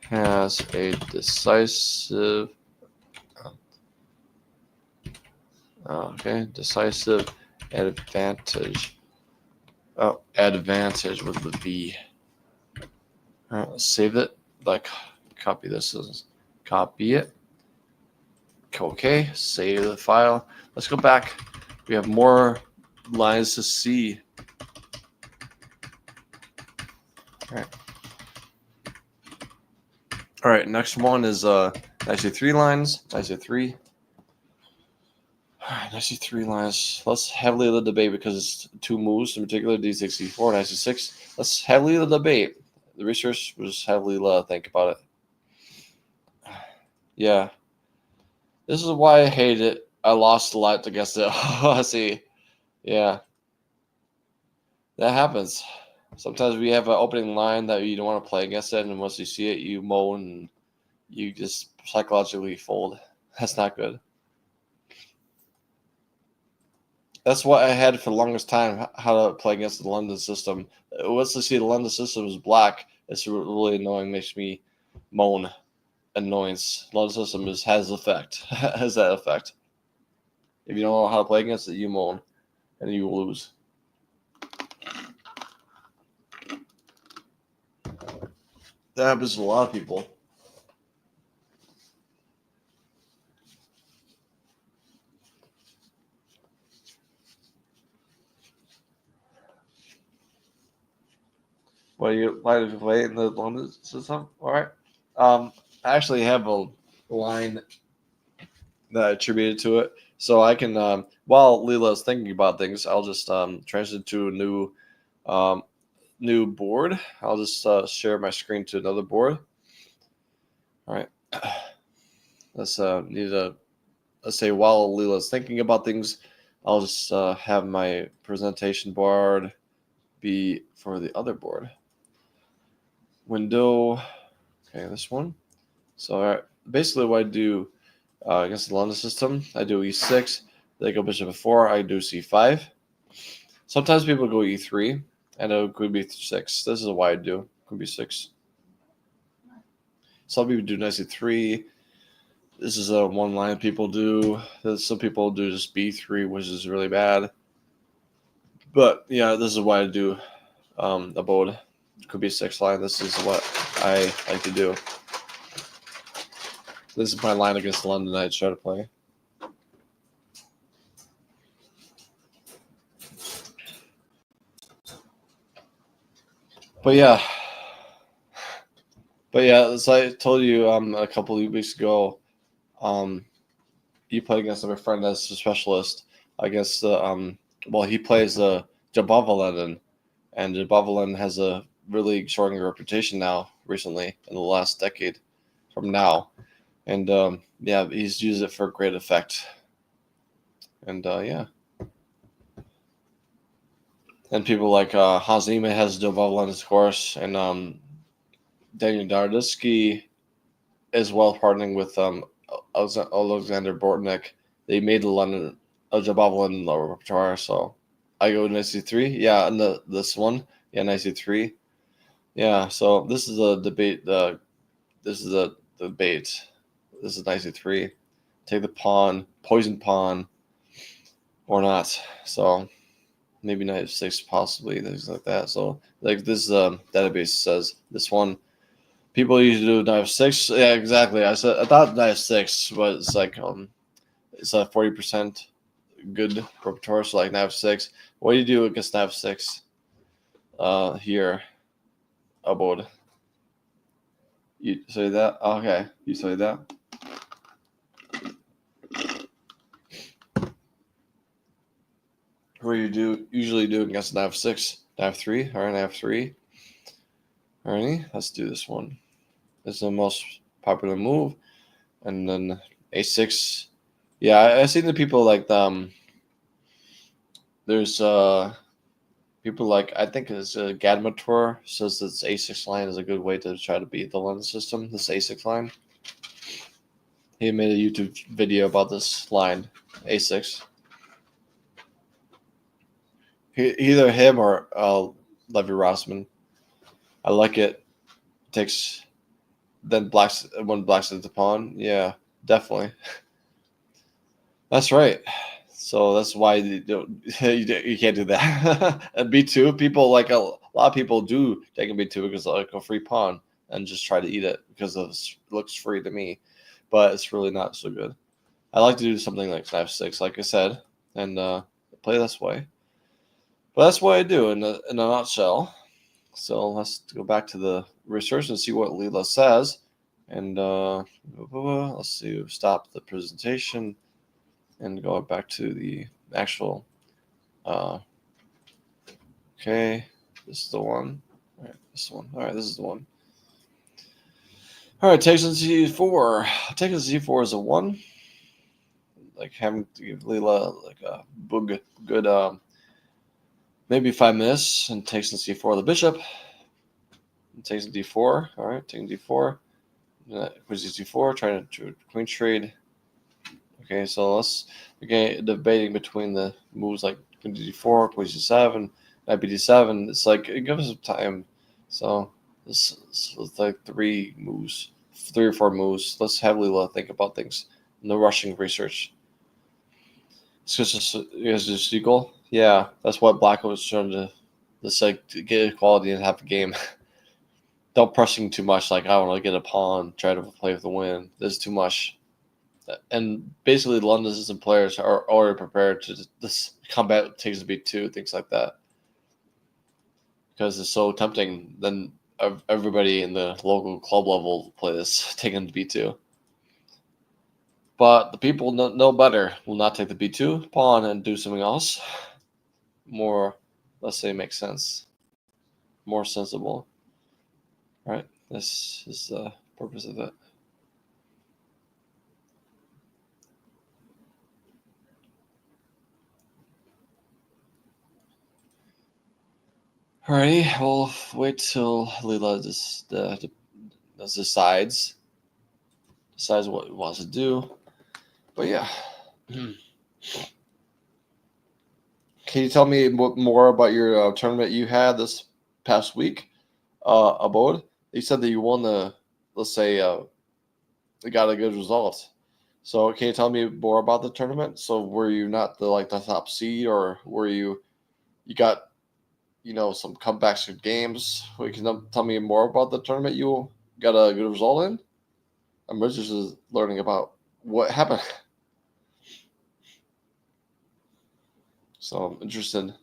has a decisive, decisive advantage. Oh, advantage with the V. All right, let's save it. Like, copy this, copy it. Okay, save the file. Let's go back. We have more lines to see. All right, next one is nicely 3 lines. Nicely 3. All right, nicely 3 lines. Let's heavily the debate because it's 2 moves, in particular D6, D4, nicely 6. Let's heavily the debate. The research was heavily think about it. Yeah. This is why I hate it. I lost a lot against it. I see. Yeah. That happens. Sometimes we have an opening line that you don't want to play against it, and once you see it, you moan and you just psychologically fold. That's not good. That's what I had for the longest time, how to play against the London system. Once I see the London system is black, it's really annoying, makes me moan. Annoyance. London system has effect. Has that effect. If you don't know how to play against it, you moan and you lose. That happens to a lot of people. Why do you play in the London system? All right. I actually have a line that I attributed to it, so I can while Leela's thinking about things, I'll just transition to a new board. I'll just share my screen to another board. All right. Let's let's say while Leela's thinking about things, I'll just have my presentation board be for the other board. Window, okay, this one. So basically what I do against the London system, I do E6, they go bishop f4, I do C5. Sometimes people go E3, and it could be 6. This is why I do. Could be 6. some people do knight c3. This is a one line people do. Some people do just b3, which is really bad. But yeah, this is why I do abode. Could be 6 line. This is what I like to do. This is my line against London I try to play. But yeah, as I told you a couple of weeks ago, you played against my friend as a specialist against the he plays the Jabavalen, and Jabavalen has a really showing reputation now recently in the last decade from now, and he's used it for great effect, and and people like Hazime has Jabavalen, of course, and Daniel Dardisky is well partnering with Alexander Bortnik. They made the London Jabavalen in the repertoire, so I go knight c3. Yeah, and this one, yeah, knight c3. Yeah, so this is a debate. This is a debate. This is knight c3. Take the pawn, poison pawn, or not. So maybe knight f6, possibly things like that. So like this database says this one. People usually do knight f6. Yeah, exactly. I thought knight f6, but it's like it's a 40% good repertoire. So like knight f6. What do you do against knight f6? Here, abode. You say that? Okay, you say that. What you usually do against knight f6? Knight f3. All right, knight f3. Alrighty, let's do this one. This is the most popular move, and then a6. Yeah, I seen the people like there's people like I think it's Gadmator says this a6 line is a good way to try to beat the London system. This a6 line. He made a YouTube video about this line, a6. Either him or Levy Rossman. I like it. Takes then blacks when blacks is the pawn. Yeah, definitely. That's right. So that's why you can't do that. And b2, people like a lot of people do take a b2 because like a free pawn and just try to eat it because it looks free to me, but it's really not so good. I like to do something like f6, like I said, and play this way. But that's what I do in a nutshell. So let's go back to the research and see what Leela says. And let's see, stop the presentation and go back to the actual. Okay, this is the one. All right, this one. All right, this is the one. All right, takes on c4. Takes on c4 is a 1. Like having to give Leela like a good maybe 5 minutes, and takes on c4 the bishop. And takes on d4. All right, taking d4. Queen c4, trying to queen trade. Okay, so let's debating between the moves like queen d4, queen c7, knight bd7. It's like it gives us time. So this is like 3 or 4 moves. Let's have Leela think about things. No rushing research. It's just equal. Yeah, that's what Black was trying to. Just like to get equality and have a game. Don't pressing too much. Like I want to get a pawn, try to play with the win. This is too much. And basically, London system players are already prepared to this combat takes a b2, things like that, because it's so tempting. Then everybody in the local club level play this, taking the b2. But the people know better will not take the b2 pawn and do something else. More, let's say, makes sense. More sensible. Right? This is the purpose of it. Alrighty, we'll wait till Leela decides what he wants to do. But yeah. Can you tell me more about your tournament you had this past week, Abode? You said that you won the let's say they got a good result. So can you tell me more about the tournament? So were you not the top seed, or were you got some comebacks in games? You can tell me more about the tournament you got a good result in. I'm just learning about what happened. So I'm interested.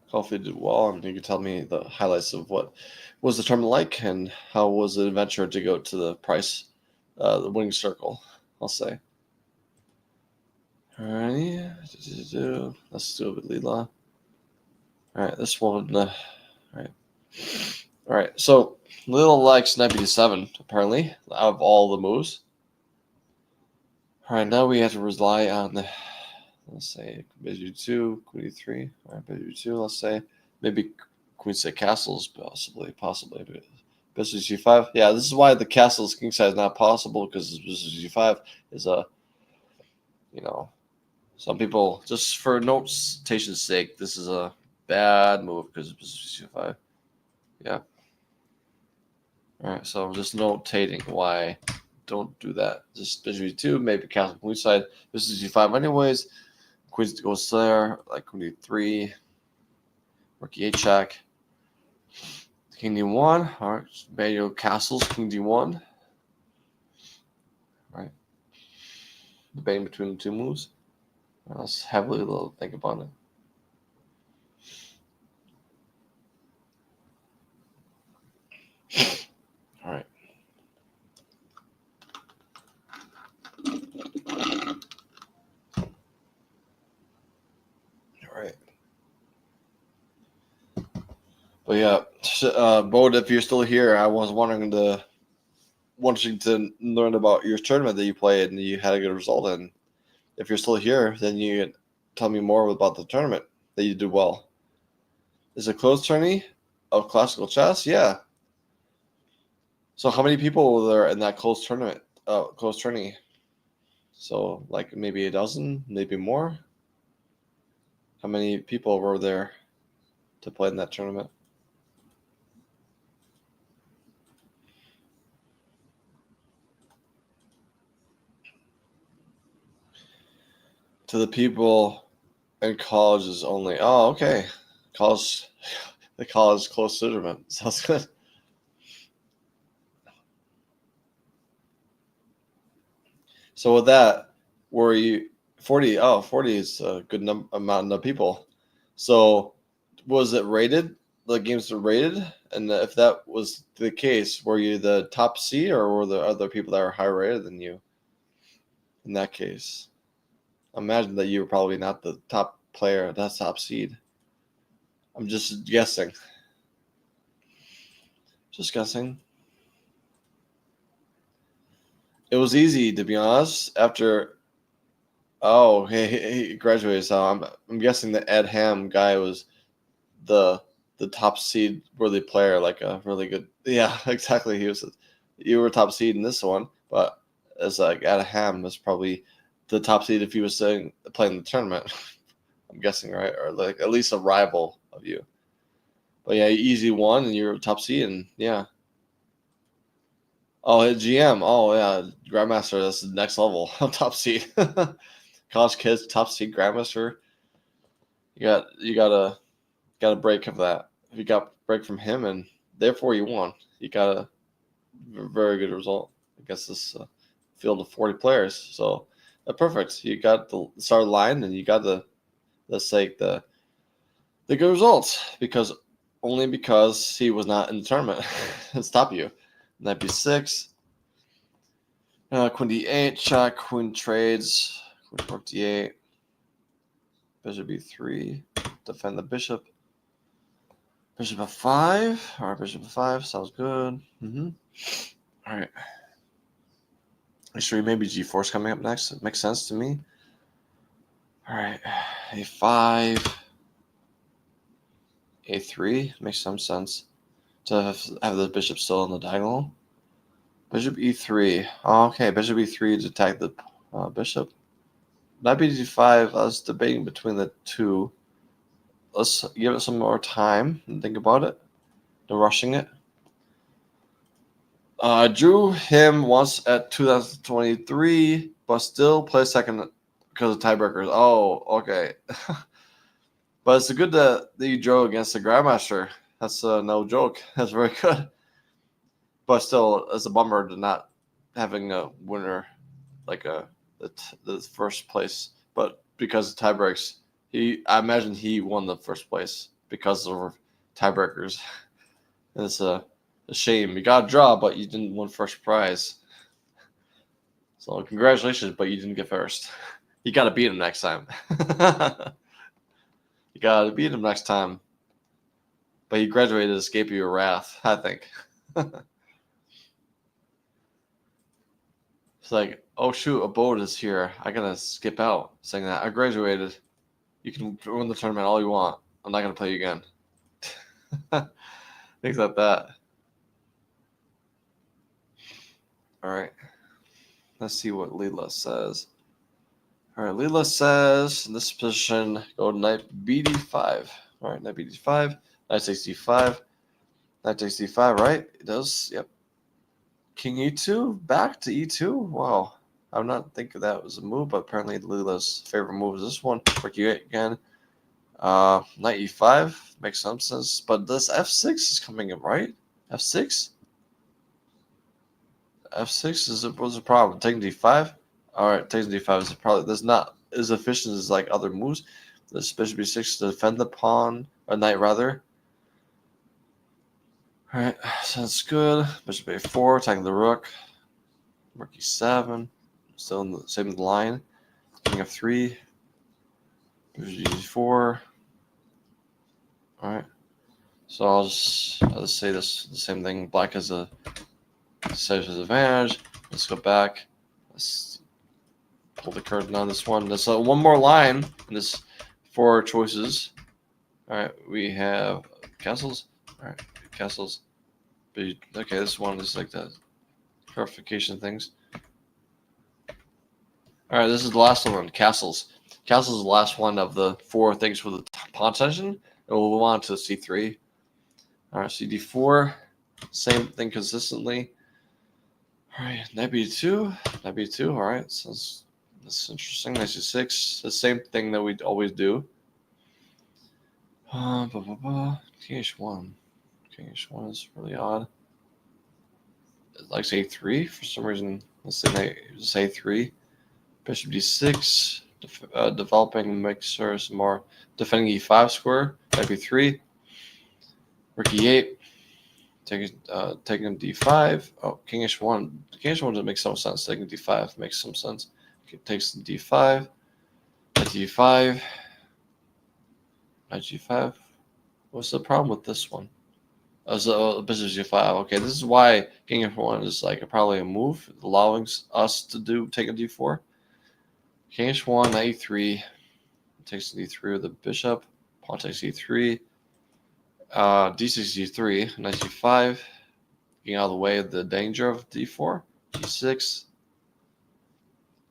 Hopefully you did well, and you can tell me the highlights of what was the tournament like, and how was the adventure to go to the the winning circle, I'll say. Alrighty, let's do it with Leela. Alright, this one. Alright. Alright, so Leela likes knight b7, apparently, out of all the moves. Alright, now we have to rely on the, let's say, bishop g2, queen e3. Alright, bishop g2, let's say. Maybe queen c castles, possibly. Bishop g5. Yeah, this is why the castle's kingside is not possible, because bishop g5 is some people, just for notation's sake, this is a bad move because of bishop g5. Yeah. All right, so I'm just notating why don't do that. Just bishop g2, maybe castle queen side. Bishop g5 anyways. Queen goes there, like queen d3. Rook e8 check. King d1. All right, manual castles, king d1. All right. Debating between the two moves. Let's heavily think about it. All right. All right. But yeah, Bode, if you're still here, I was wanting to learn about your tournament that you played and you had a good result in. If you're still here, then you can tell me more about the tournament that you did well. Is it a closed tourney of classical chess? Yeah. So how many people were there in that closed tournament? Closed tourney. So like maybe a dozen, maybe more. How many people were there to play in that tournament? To the people in colleges only. Oh, okay. The college closed tournament. Sounds good. So with that, were you 40? Oh, 40 is a good amount of people. So was it rated? The games were rated? And if that was the case, were you the top seed, or were there other people that were higher rated than you in that case? Imagine that you were probably not the top player, that's top seed. I'm just guessing. Just guessing. It was easy, to be honest. After he graduated, so I'm guessing the Ed Ham guy was the top seed worthy player, like a really good. Yeah, exactly. You were top seed in this one, but as like Ed Ham was probably the top seed if he was playing the tournament. I'm guessing, right? Or like at least a rival of you. But yeah, easy one, and you're top seed, and yeah. Oh, GM. Oh yeah, Grandmaster. That's the next level. Top seed. College kids, top seed Grandmaster. You got a break of that. If you got a break from him, and therefore you won. You got a very good result against this field of 40 players. So perfect. You got the start line, and you got the good results only because he was not in the tournament. Stop you. Knight b6. Queen d8. Check. Queen trades. Queen rook d8. Bishop b3. Defend the bishop. Bishop f5. All right, bishop f5 sounds good. All right. Actually, maybe g4 is coming up next. It makes sense to me. All right, a5, a3 makes some sense to have the bishop still in the diagonal. Bishop e3. Oh, okay, bishop e3 to attack the bishop. Knight b5. I was debating between the two. let's give it some more time and think about it. No rushing it. Drew him once at 2023, but still placed second because of tiebreakers. Oh, okay. But it's good that you drew against the Grandmaster. That's no joke. That's very good. But still, it's a bummer to not having a winner like the first place. But because of tiebreaks, I imagine he won the first place because of tiebreakers. And it's a shame. You got a draw, but you didn't win first prize. So congratulations, but you didn't get first. You got to beat him next time. You got to beat him next time. But he graduated to escape your wrath, I think. It's like, oh shoot, a boat is here. I gotta skip out. Saying that I graduated. You can win the tournament all you want. I'm not gonna play you again. Things like that. All right. Let's see what Leela says. All right, Leela says in this position, go to knight bd5. All right, knight bd5, knight takes d5, knight takes d5. Right? It does. Yep. King e2, back to e2. Wow. I would not think that was a move, but apparently Leela's favorite move is this one. Rook e8 again. Knight e5 makes some sense, but this f6 is coming in, right? f6. F6 was a problem. Taking d5. All right, taking d5 is a problem. That's not as efficient as like other moves. This bishop b6 to defend the pawn, or knight rather. All right, sounds good. Bishop a4, attacking the rook. Rook e7, still in the same line. King f3. Bishop e4. All right. So I'll just say this the same thing. Black has a decisive advantage. Let's go back. Let's pull the curtain on this one. There's one more line in this 4 choices. All right, we have castles. All right, castles. Okay, this one is like the clarification things. All right, this is the last one. Castles. Castles is the last one of the 4 things for the pawn tension. And we'll move on to c3. All right, cd4. Same thing consistently. All right, knight b2. Knight b2. All right, so that's interesting. Knight c6. The same thing that we always do. King h1. King h1 is really odd. It likes a3 for some reason. Let's say knight a3. Bishop d6. Developing mixers more. Defending e5 square. Knight b3. Rook e8. Taking d5. Oh, king h1. King h1 doesn't make some sense. Taking d5 makes some sense. Okay, takes d5. Knight d5. Knight g5. What's the problem with this one? So bishop g5. Okay, this is why king f1 is like probably a move, allowing us to take a d4. King h1, knight e3. Takes d3 with the bishop. Pawn takes e3. D6, d3, knight g5. Getting out of the way of the danger of d4. g6.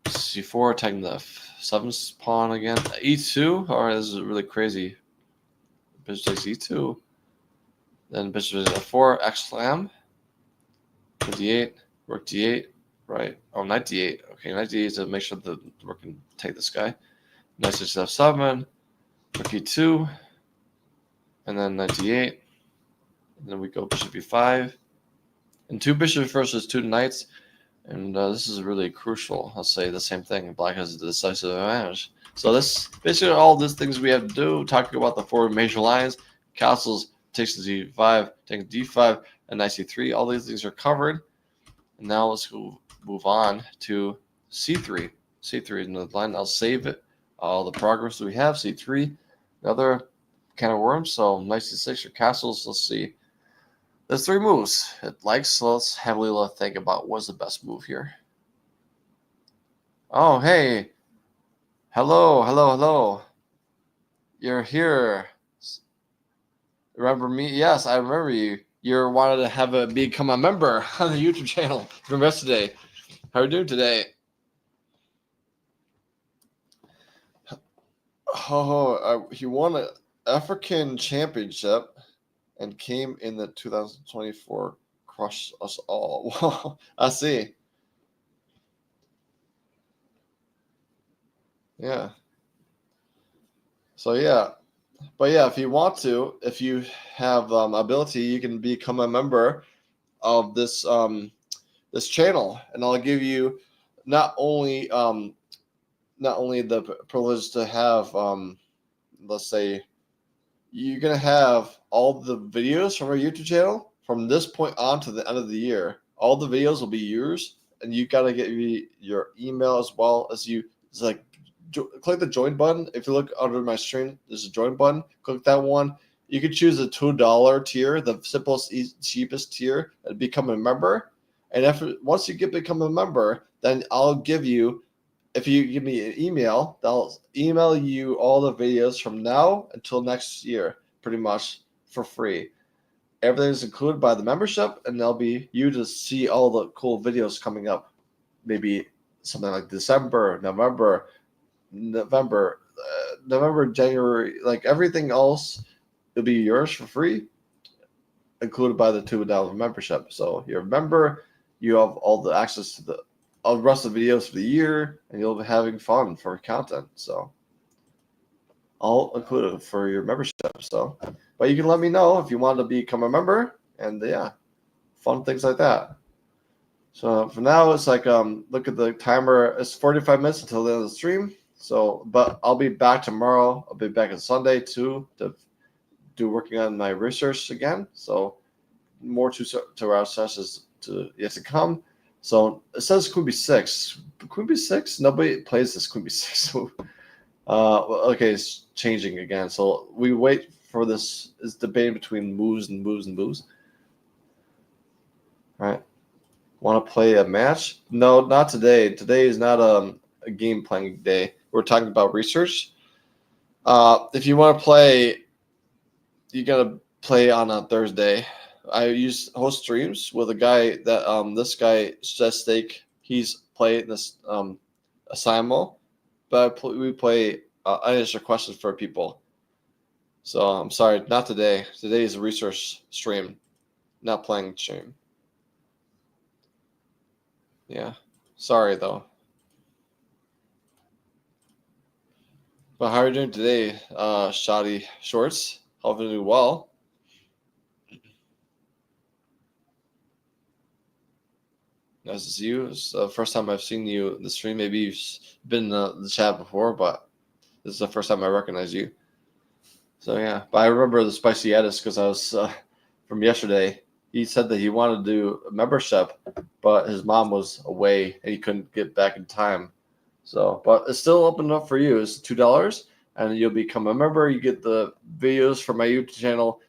c4, attacking the 7th pawn again. e2. All right, this is really crazy. Bishop takes e2. Then bishop is f4, x-slam. d8, rook d8. Right. Oh, knight d8. Okay, knight d8 to make sure the rook can take this guy. Knight takes f7. Rook e2. And then knight d8. And then we go bishop e5. And 2 bishops versus 2 knights. And this is really crucial. I'll say the same thing. Black has the decisive advantage. So this basically all these things we have to do. Talking about the 4 major lines. Castles takes the d5, taking d5, and knight c3. All these things are covered. And now let's go move on to c3. C3 is another line. I'll save it. All the progress we have. c3. Another kind of worm. So knight c6 or castles. Let's see. There's 3 moves it likes, so let's have Leela think about what's the best move here. Oh, hey. Hello. You're here. Remember me? Yes, I remember you. You wanted to become a member on the YouTube channel from yesterday. How are you doing today? Oh, he wanted. African Championship and came in the 2024 Crush Us All. Wow, I see. Yeah. So yeah, but yeah, if you want to, if you have ability, you can become a member of this channel, and I'll give you not only the privilege to have let's say you're gonna have all the videos from our YouTube channel from this point on to the end of the year. All the videos will be yours, and you gotta get your email as well as you. It's like click the join button. If you look under my screen, there's a join button. Click that one. You can choose the $2 tier, the simplest, cheapest tier, and become a member. And once you become a member, then I'll give you, if you give me an email, they'll email you all the videos from now until next year, pretty much for free. Everything's included by the membership, and there'll be you to see all the cool videos coming up. Maybe something like December, November, January, like everything else, it'll be yours for free, included by the $2 membership. So you're a member, you have all the access to all the rest of the videos for the year, and you'll be having fun for content. So all included for your membership. So, but you can let me know if you want to become a member, and yeah, fun things like that. So for now, it's like look at the timer. It's 45 minutes until the end of the stream. So, but I'll be back tomorrow. I'll be back on Sunday too to do working on my research again. So more to our sessions to yet to come. So it says Queen B6. Queen B6? Nobody plays this Queen B6. So, okay, it's changing again. So we wait for this. Is debate between moves and moves and moves. Right? Want to play a match? No, not today. Today is not a game playing day. We're talking about research. If you want to play, you gotta play on a Thursday. I use host streams with a guy that this guy Chess Steak. He's played this a simul, but we play I answer questions for people. So I'm sorry, not today. Today is a research stream, not playing stream. Yeah, sorry though. But how are you doing today, Shoddy Shorts? Hopefully doing well. Nice to see you. It's the first time I've seen you in the stream. Maybe you've been in the chat before, but this is the first time I recognize you. So yeah, but I remember the Spicy Addis because I was from yesterday. He said that he wanted to do a membership, but his mom was away and he couldn't get back in time. So, but it's still open up for you. It's $2, and you'll become a member. You get the videos from my YouTube channel,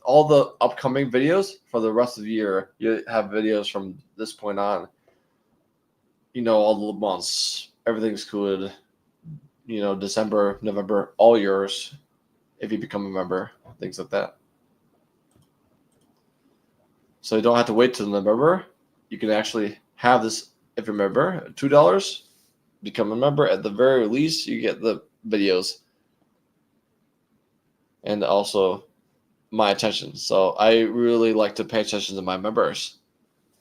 all the upcoming videos for the rest of the year. You have videos from this point on. You know, all the months, everything's included. You know, December, November, all yours if you become a member, things like that. So you don't have to wait till November. You can actually have this if you're a member. $2, become a member. At the very least, you get the videos and also my attention. So I really like to pay attention to my members.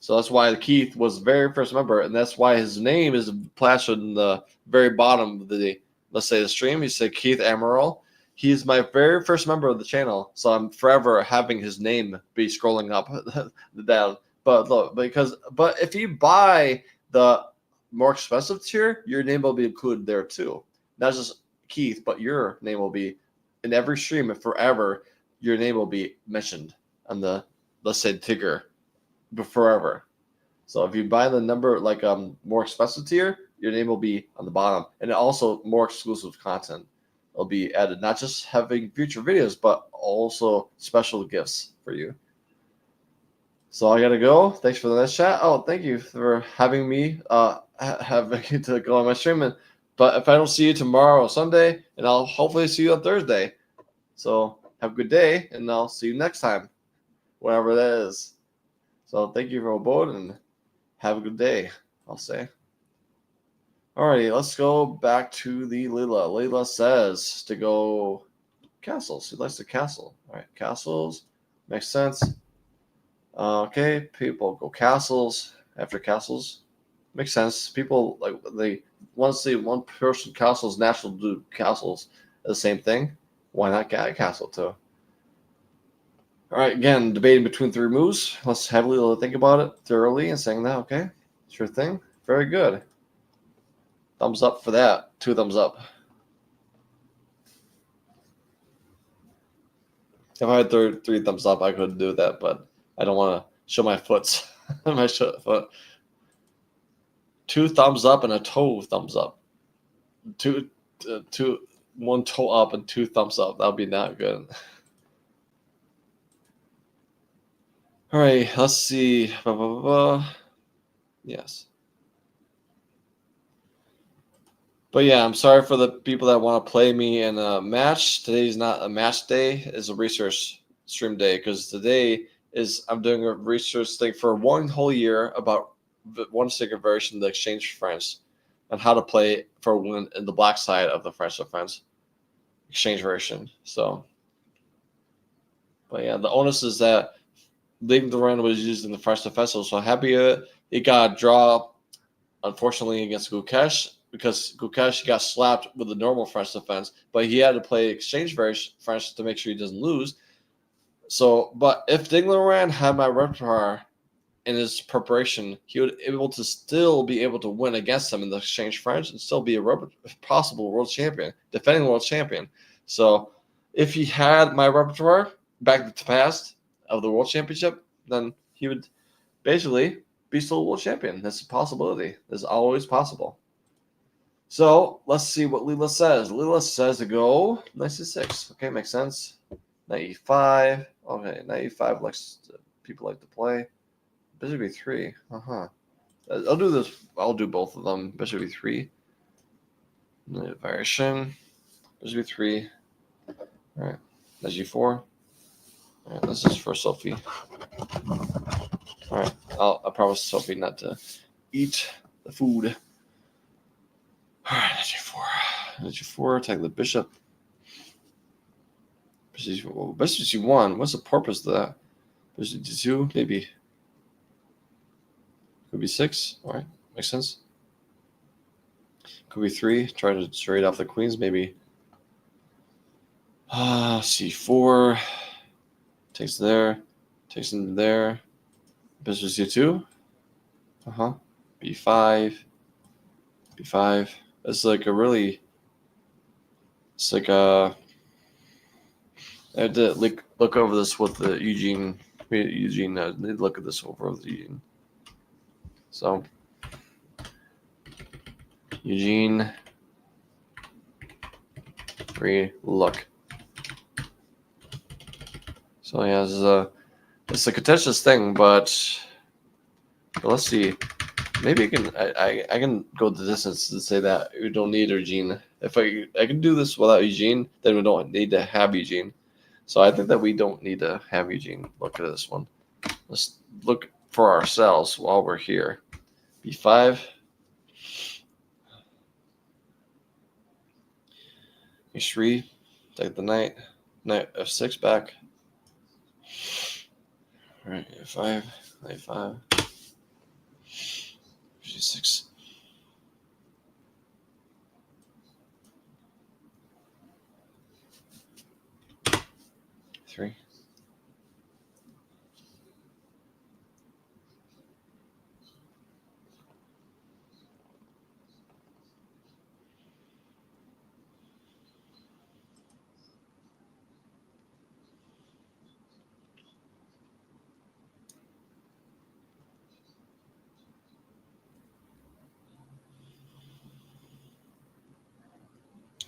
So that's why Keith was the very first member, and that's why his name is plastered in the very bottom of the, let's say, the stream. You say Keith Amaral. He's my very first member of the channel, so I'm forever having his name be scrolling up down. But look, but if you buy the more expensive tier, your name will be included there too. Not just Keith, but your name will be in every stream and forever. Your name will be mentioned on the, let's say, Tigger, but forever. So if you buy the number like more expensive tier, your name will be on the bottom, and also more exclusive content will be added. Not just having future videos, but also special gifts for you. So I gotta go. Thanks for the nice chat. Oh, thank you for having me. Having to go on my stream. But if I don't see you tomorrow or Sunday, and I'll hopefully see you on Thursday. So have a good day, and I'll see you next time, whatever that is. So thank you for both, and have a good day, I'll say. Alrighty, let's go back to the Layla. Layla says to go castles. He likes the castle. All right, castles. Makes sense. Okay, people go castles after castles. Makes sense. People they want to see one person castles, natural do castles. The same thing. Why not get a castle too? All right, again, debating between three moves. Let's heavily think about it thoroughly and saying that, okay, sure thing. Very good. Thumbs up for that. 2 thumbs up. If I had three thumbs up, I could do that, but I don't want to show my foot. my foot. 2 thumbs up and a toe thumbs up. One toe up and 2 thumbs up. That would be not good. All right, let's see. Yes. But yeah, I'm sorry for the people that want to play me in a match. Today's not a match day; it's a research stream day because today is I'm doing a research thing for 1 whole year about one single version of the Exchange French and how to play for win in the black side of the French defense Exchange version. So, but yeah, the onus is that leaving the run was used in the French defense. So happy it got a draw, unfortunately, against Gukesh because Gukesh got slapped with the normal French defense, but he had to play exchange French to make sure he doesn't lose. So, but if Dingleran had my repertoire in his preparation, he would be able to still be able to win against him in the exchange French and still be a possible world champion, defending world champion. So, if he had my repertoire back in the past of the world championship, then he would basically be still a world champion. That's a possibility. That's always possible. So let's see what Leela says. Leela says to go knight c6. Okay, makes sense. Knight e5. Okay, knight e5 people like to play. Bishop e3. I'll do this. I'll do both of them. Bishop e3. Variation. Bishop e3. All right. Knight g4. All right, this is for Sophie. All right, I promise Sophie not to eat the food. All right, knight g4. Knight g4. Attack the bishop. Bishop g1. What's the purpose of that? Bishop d2, maybe. Could be 6. All right, makes sense. Could be 3. Try to trade off the queens, maybe. C4. Takes there. Takes into there. Bishop c2. B5. B5. It's like a really. It's like a. I had to look over this with Eugene. Eugene, I need to look at this over with Eugene. So, Eugene, look. So yeah, it's a contentious thing, but let's see. Maybe I can go the distance to say that we don't need Eugene. If I can do this without Eugene, then we don't need to have Eugene. So I think that we don't need to have Eugene look at this one. Let's look for ourselves while we're here. B5. H3. Take the knight. Knight F6 back. All right, F5. Knight 5. G6. 3.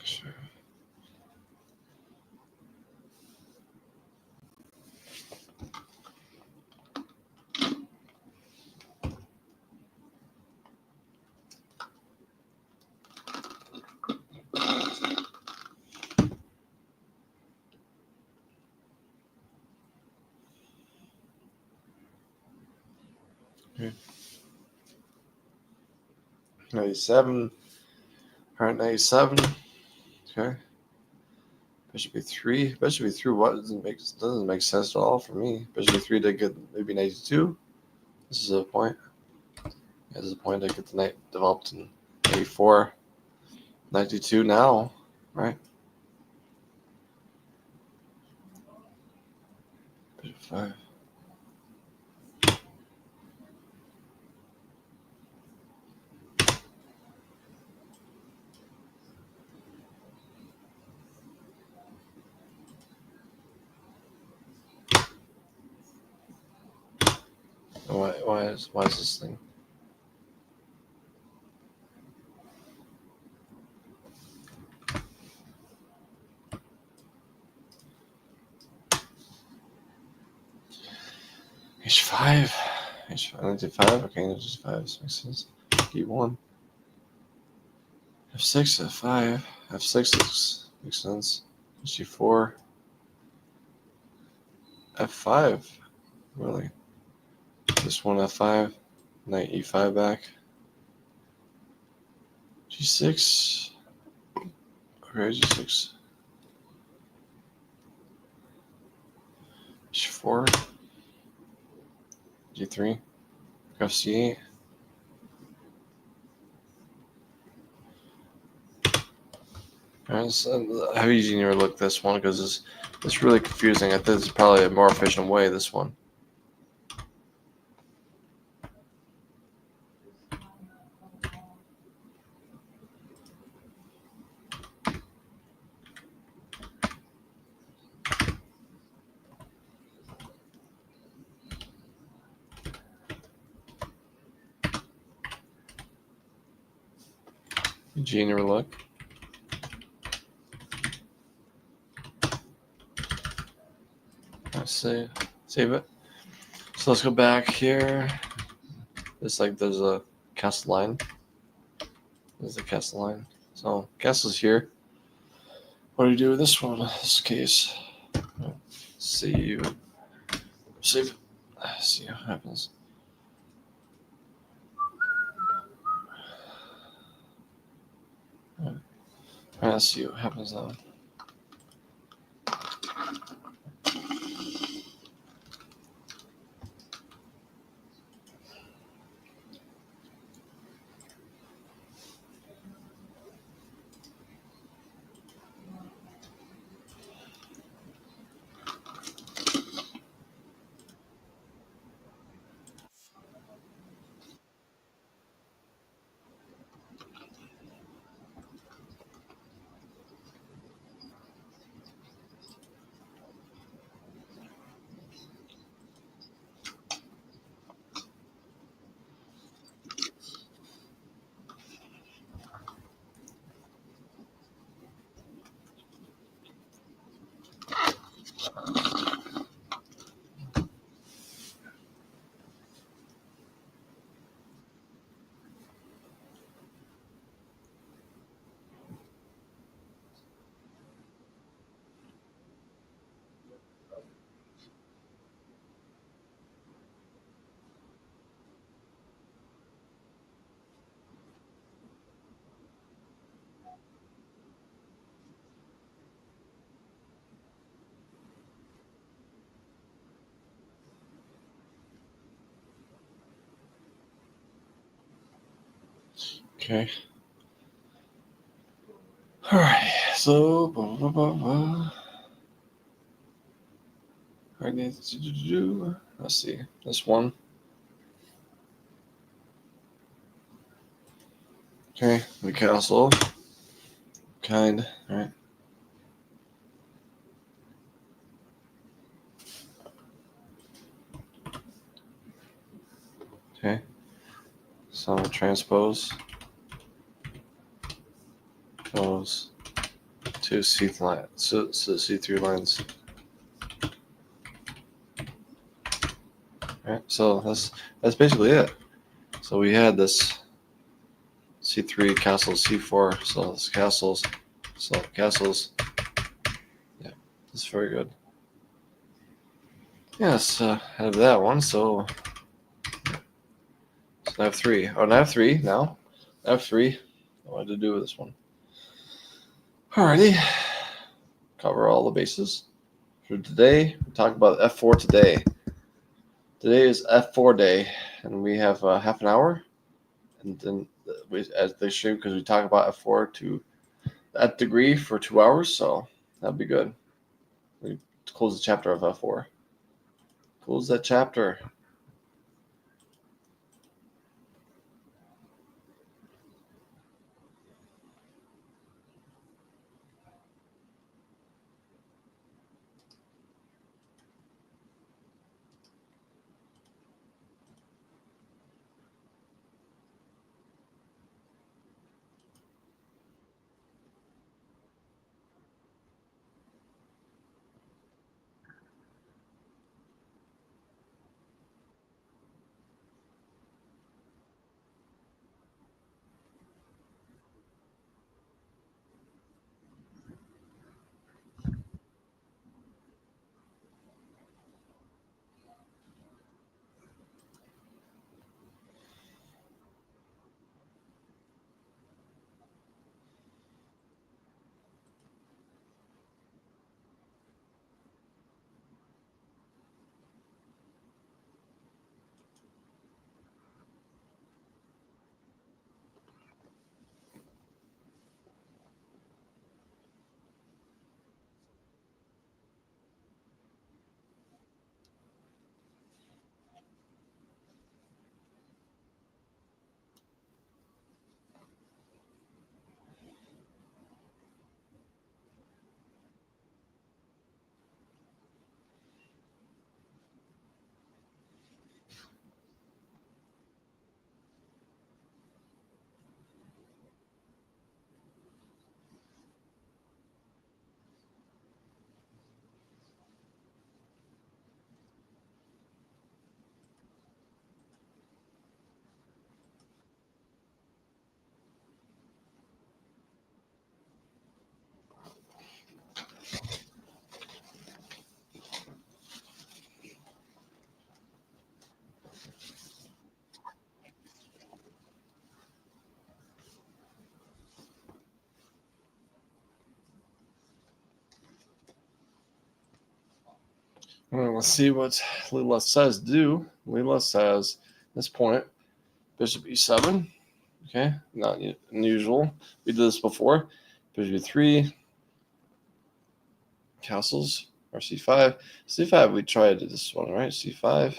Sure. Okay. 97. All right, 97. Okay. Bishop b3. Bishop b3. What doesn't make sense at all for me. Bishop b3 to get maybe knight e2. This is a point. Yeah, this is a point to get the knight developed in a4. Knight d2 now, right? Bishop 5. Why is this thing? h5. h5. Knight d5. Okay, knight d5. This makes sense. d1. f6. f5. f6 makes sense. g4. f5. Really? This one f5. Knight e5 back. g6. Okay, g6. h4. g3. fc8. Alright, so I have using your look this one because it's really confusing. I think this is probably a more efficient way. This one. Junior look. Let's see. Save it. So let's go back here. It's like there's a castle line. There's the castle line. So castle's here. What do you do with this one? This case. Save. Save it. See what happens. Alright, let's see what happens now. Okay. All right. So, I need to do. Let's see. This one. Okay. The castle. Kind. All right. Okay. So transpose. Those two C3 lines. So C3 lines. All right. So that's basically it. So we had this C3 castle C4. So it's castles. So castles. Yeah, it's very good. Yes, have that one. So I have 3. Oh, I have 3 now. I have 3. What to do with this one? Alrighty. cover all the bases. For today, we talk about F4 today. Today is F4 day, and we have half an hour, and then as they stream, because we talk about F4 to that degree for 2 hours, so that'd be good. We close the chapter of F4. Close that chapter. Well, let's see what Leela says do. Leela says at this point, bishop e7. Okay, not unusual. We did this before. Bishop e3, castles, or c5. c5, we tried this one, right? c5.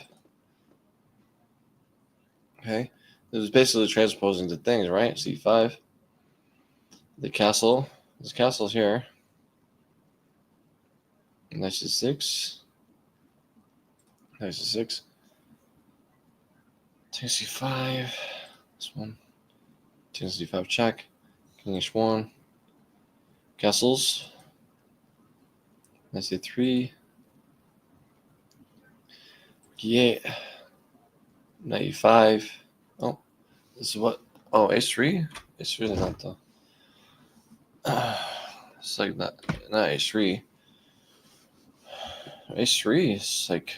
Okay, this is basically transposing the things, right? c5. The castle. This castle's here. Knight c6. Knight c6. Take c5. This one. Take c5 check. King h1. Castles. Knight c3. e8. Knight e5. Oh, this is what? Oh, h3? H3 is not the. It's like not h3. H3 is like,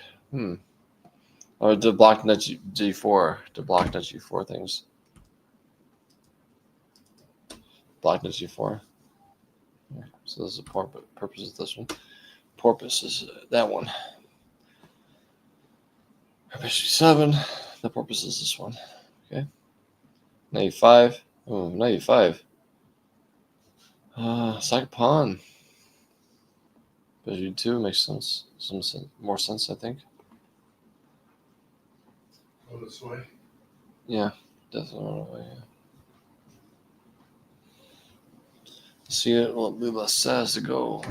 Or to block knight g4. To block knight g4 things. Block knight g4. So this is the purpose of this one. Porpoise is that one. Bishop e7. The porpoise is this one. Okay. Knight e5. Oh, knight e5. Second pawn. Bishop e2 makes sense. More sense, I think. Go this way. Yeah, definitely. Yeah. See it. What Leela says to go.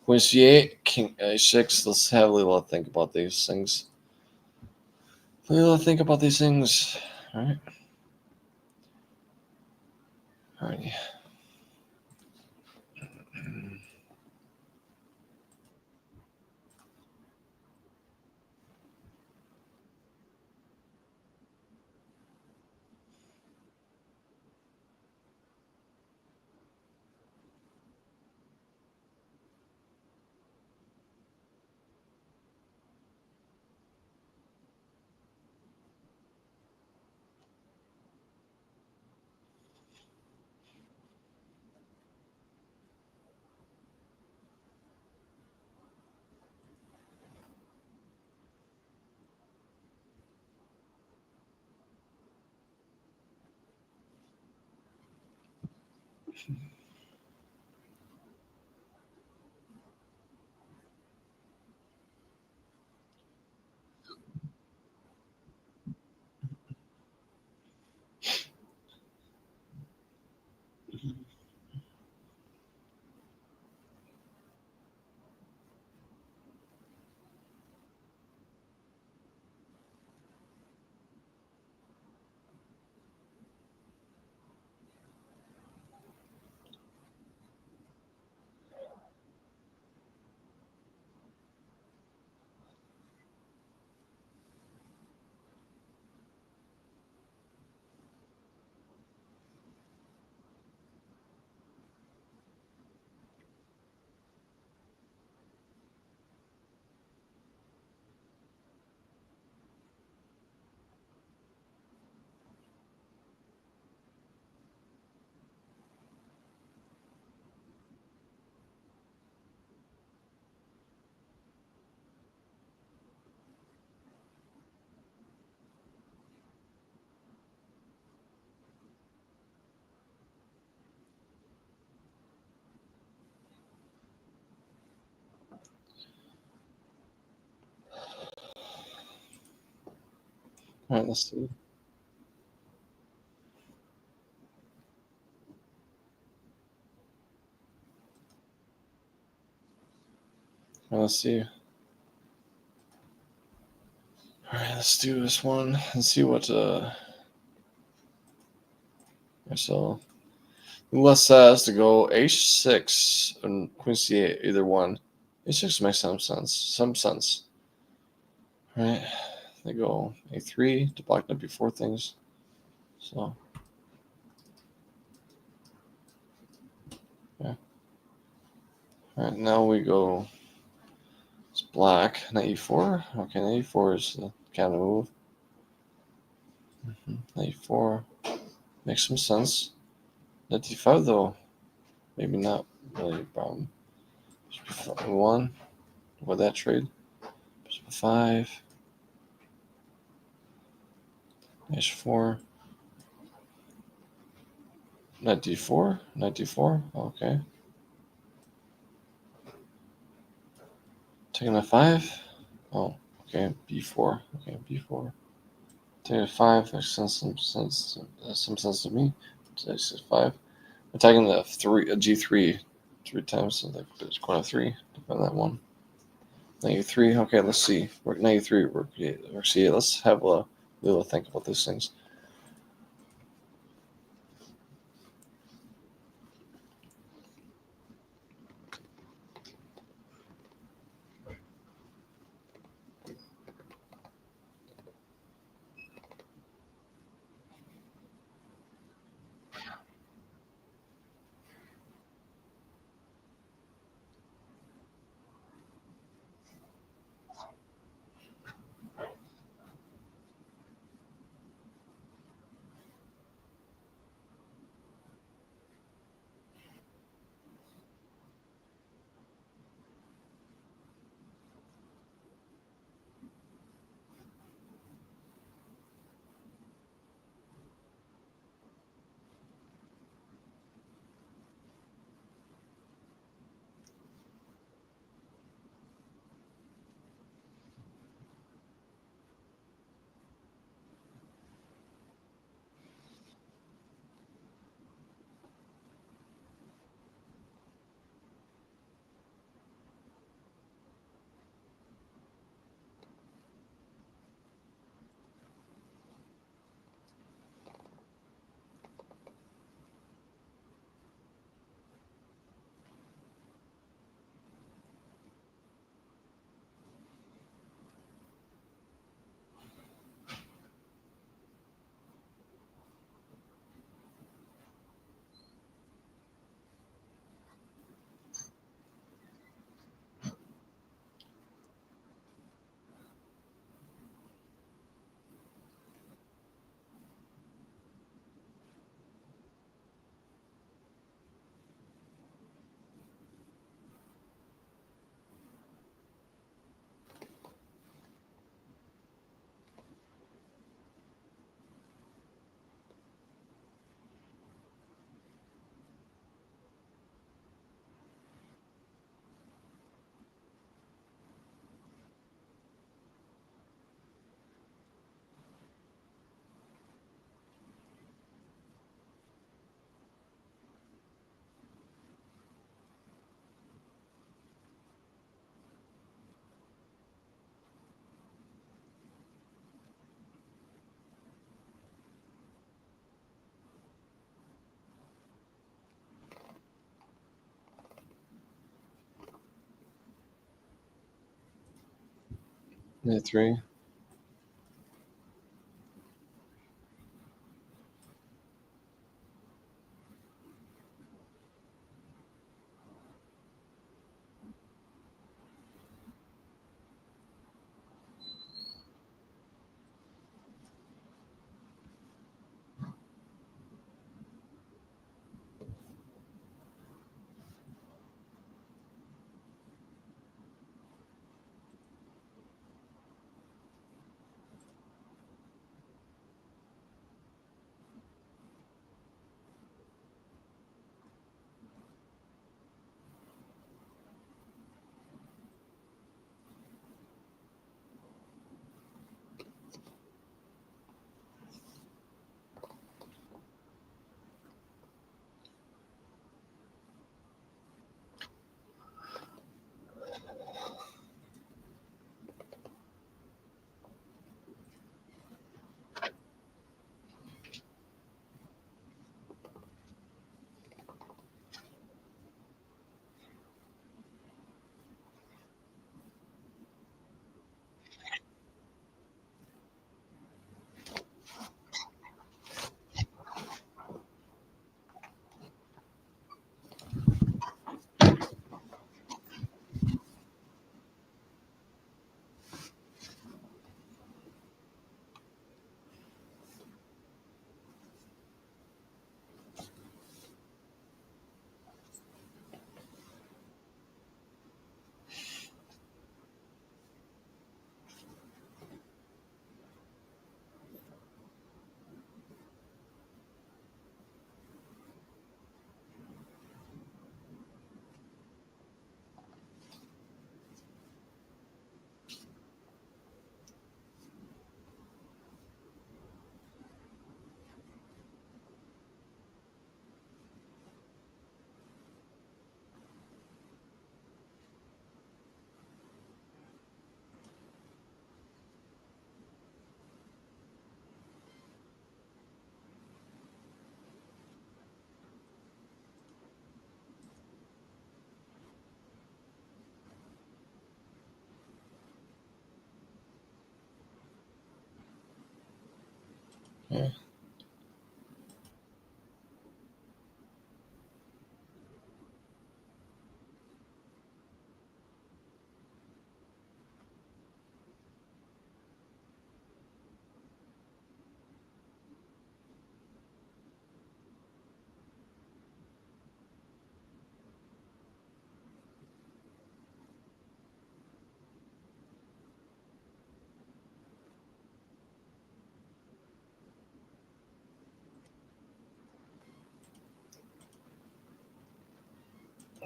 Queen c8, king a6. Let's have Leela think about these things. Leela, think about these things. All right. All right. All right, let's see. All right, let's see. All right, let's do this one and see what. So Lula says to go H6 and Queen C8, either one. H6 makes some sense. Some sense. All right, they go A3 to block the B4 things. So yeah. All right, now we go. It's black. Knight E4. Okay, Knight E4 is the kind of move. Knight E4 makes some sense. Knight D5 though, maybe not really a problem. Bishop E1 with that trade. Bishop E5. H4. Knight D4. Knight D4. Okay. Taking F5. Oh, okay. B4. Okay, B4. Taking F5 makes some sense to me. Takes F5. Attacking the G3 three times, so there's quite a 3 to find that one. Knight E3. Okay, let's see. Knight E3. Rook C8. Let's have a little think about these things. Knight 3. Okay.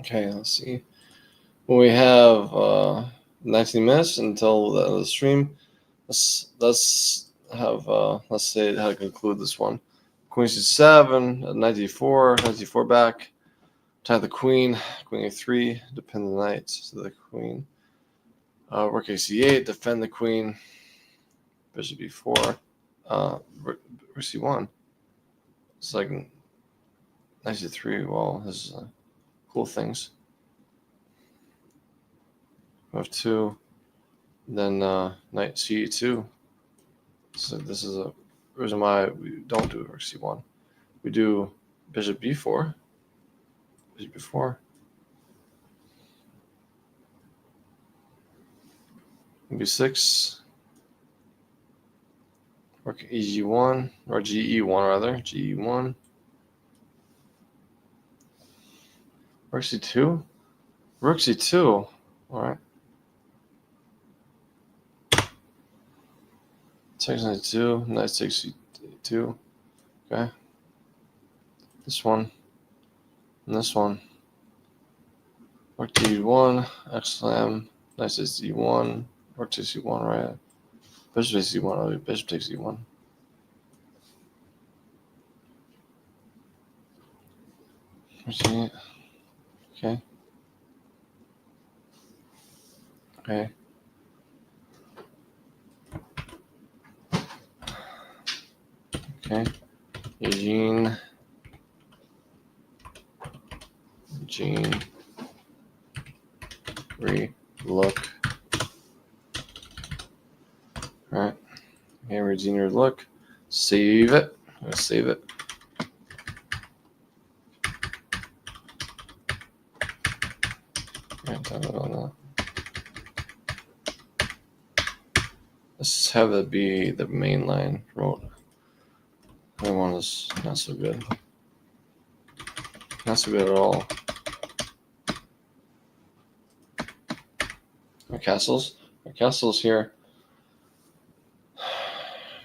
Okay, let's see. Well, we have 19 minutes until the end of the stream. Let's have let's say how to conclude this one. Queen c7, knight d4, knight d4 back. Tie the queen, queen a3, defend the knight to the queen. Rook ac8, defend the queen. Bishop b4. Rook c1. It's like knight c3. Well, this is cool things. f2. Then knight c2. So this is a reason why we don't do rook c1. We do bishop b4. Bishop b4. b6. Rook eg1 or ge1 rather. ge1. Rook c2. Rook c2. All right. Takes knight 2. Knight takes c2. Okay. This one. And this one. Rook d1. X slam. Knight takes d1. Rook takes c1. Right. Bishop takes c1. Oh, bishop takes e1. Okay. Okay. Okay. Okay. Eugene. Re-look Reads in your look. Save it. I'm gonna save it. Yeah, turn it on that. Let's have it be the main line remote. That one is not so good. Not so good at all. My castles here.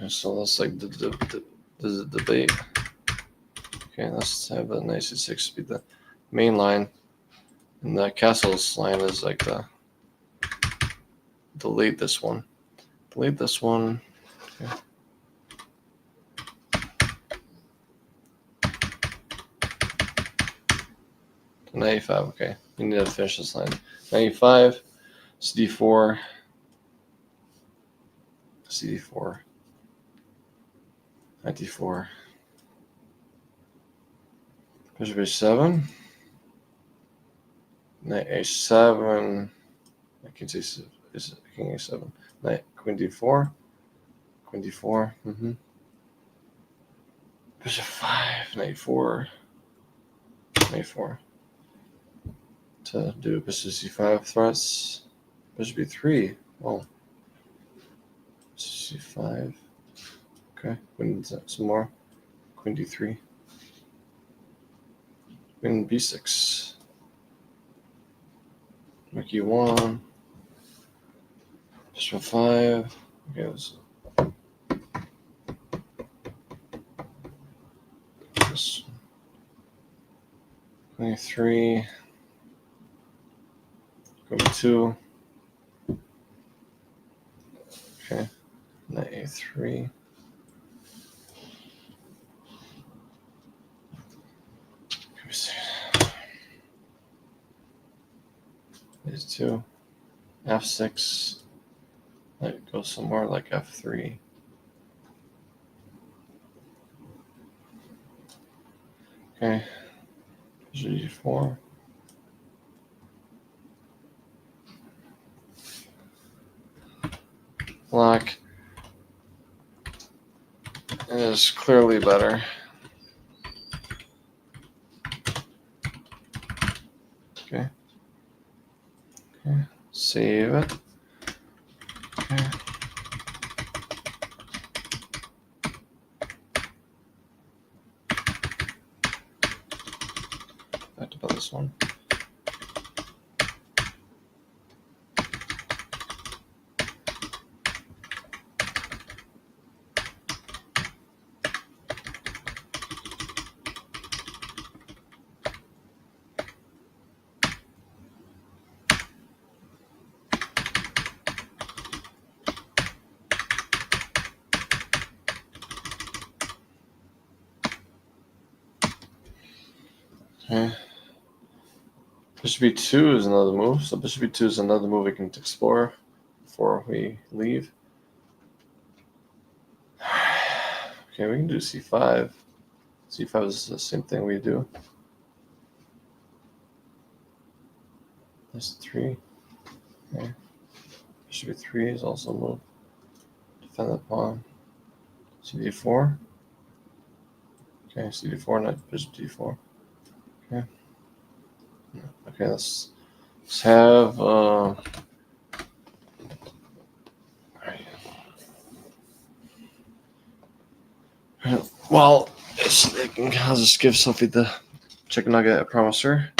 So that's like the debate. Okay, let's have a nice 6 be the main line, and the castles line is like the delete this one. Delete this one. Okay. 95. Okay, we need to finish this line. 95. CD4. CD4. 94. Bishop H7. Knight H7. I can say is King A7. Knight Queen D4. Queen D4. Bishop 5. Knight 4. Knight 4. To do Bishop C5 threats. Bishop B3. Oh. C5. Okay. Queen some more. Queen D3. Queen B6. Rook E1. Bishop 5. Okay, this 23. Queen B2. Okay. Knight A3. These two. F6. Might go somewhere like F3. Okay. G4. Black is clearly better. Okay. Okay. Save it. Okay. Back to this one. Okay. Bishop B2 is another move. So Bishop B2 is another move we can explore before we leave. Okay, we can do C5. C5 is the same thing we do. That's 3. Okay. Bishop B3 is also a move. Defend the pawn. CD4. Okay, CD4, not Bishop D4. Okay. Okay, let's have well, I'll just give Sophie the chicken nugget, I promise her.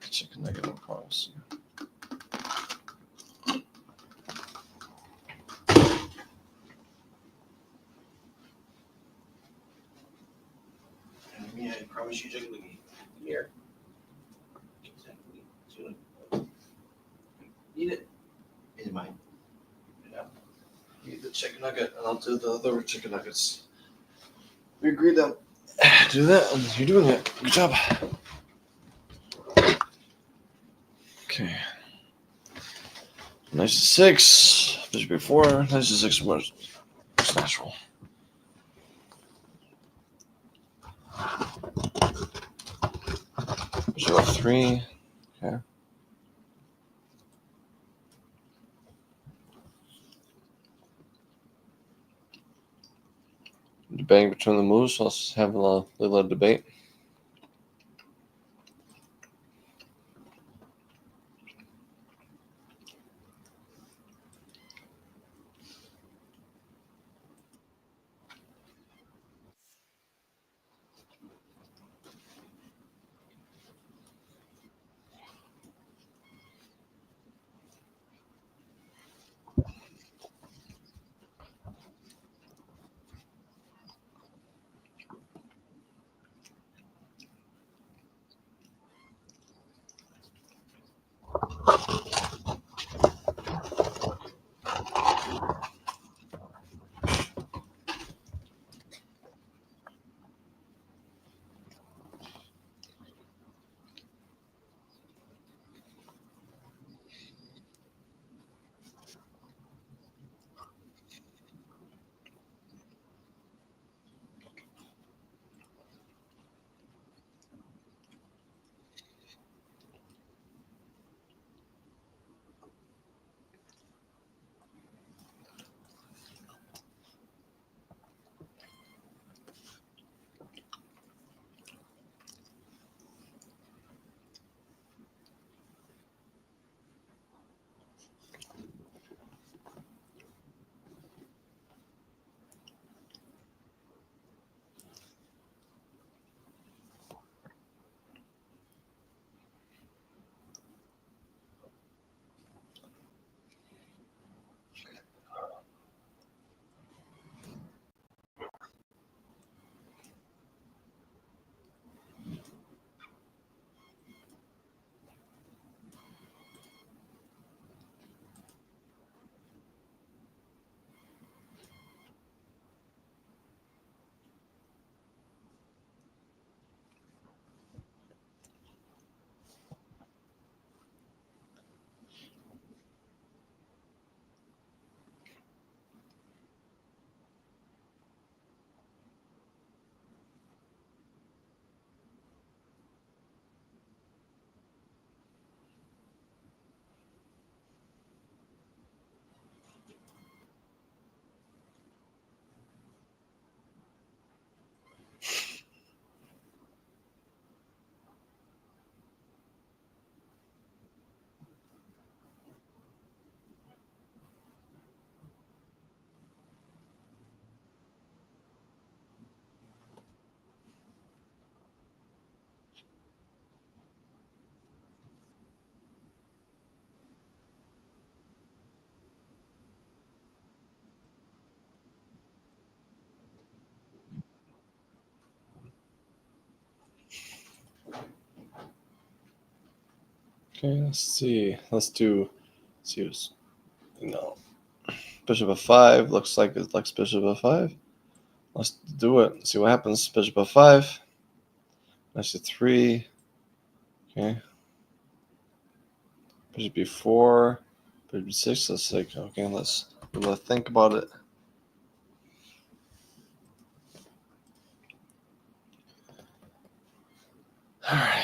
Chicken nugget, I promise you. Yeah, I promise you chicken nugget. Here. Exactly. Eat it. Is it mine? Yeah. Eat the chicken nugget, and I'll do the other chicken nuggets. We agreed to do that, and you're doing it. Good job. Okay. Nice to 6. Bishop B4. Nice to 6 more. It's natural. Bishop F3. Okay. debating between the moves. So let's have a little debate. Okay, let's see. Let's see who's, bishop f5 looks like it likes bishop f5. Let's do it. See what happens. Bishop f5. Knight c3. Okay. Bishop b4. Bishop b6. Let's say, okay, let's think about it. All right.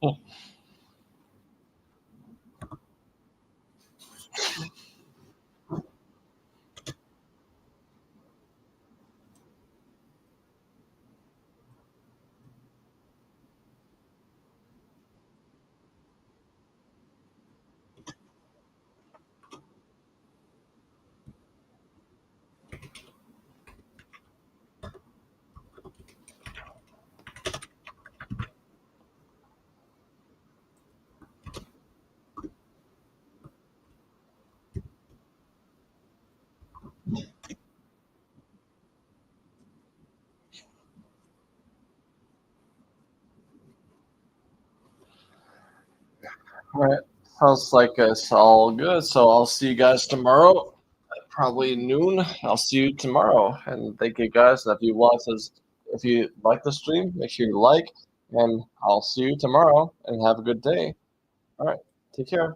All right. Sounds like it's all good. So I'll see you guys tomorrow, probably noon. I'll see you tomorrow. And thank you guys. If you like the stream, make sure you like. And I'll see you tomorrow. And have a good day. All right. Take care.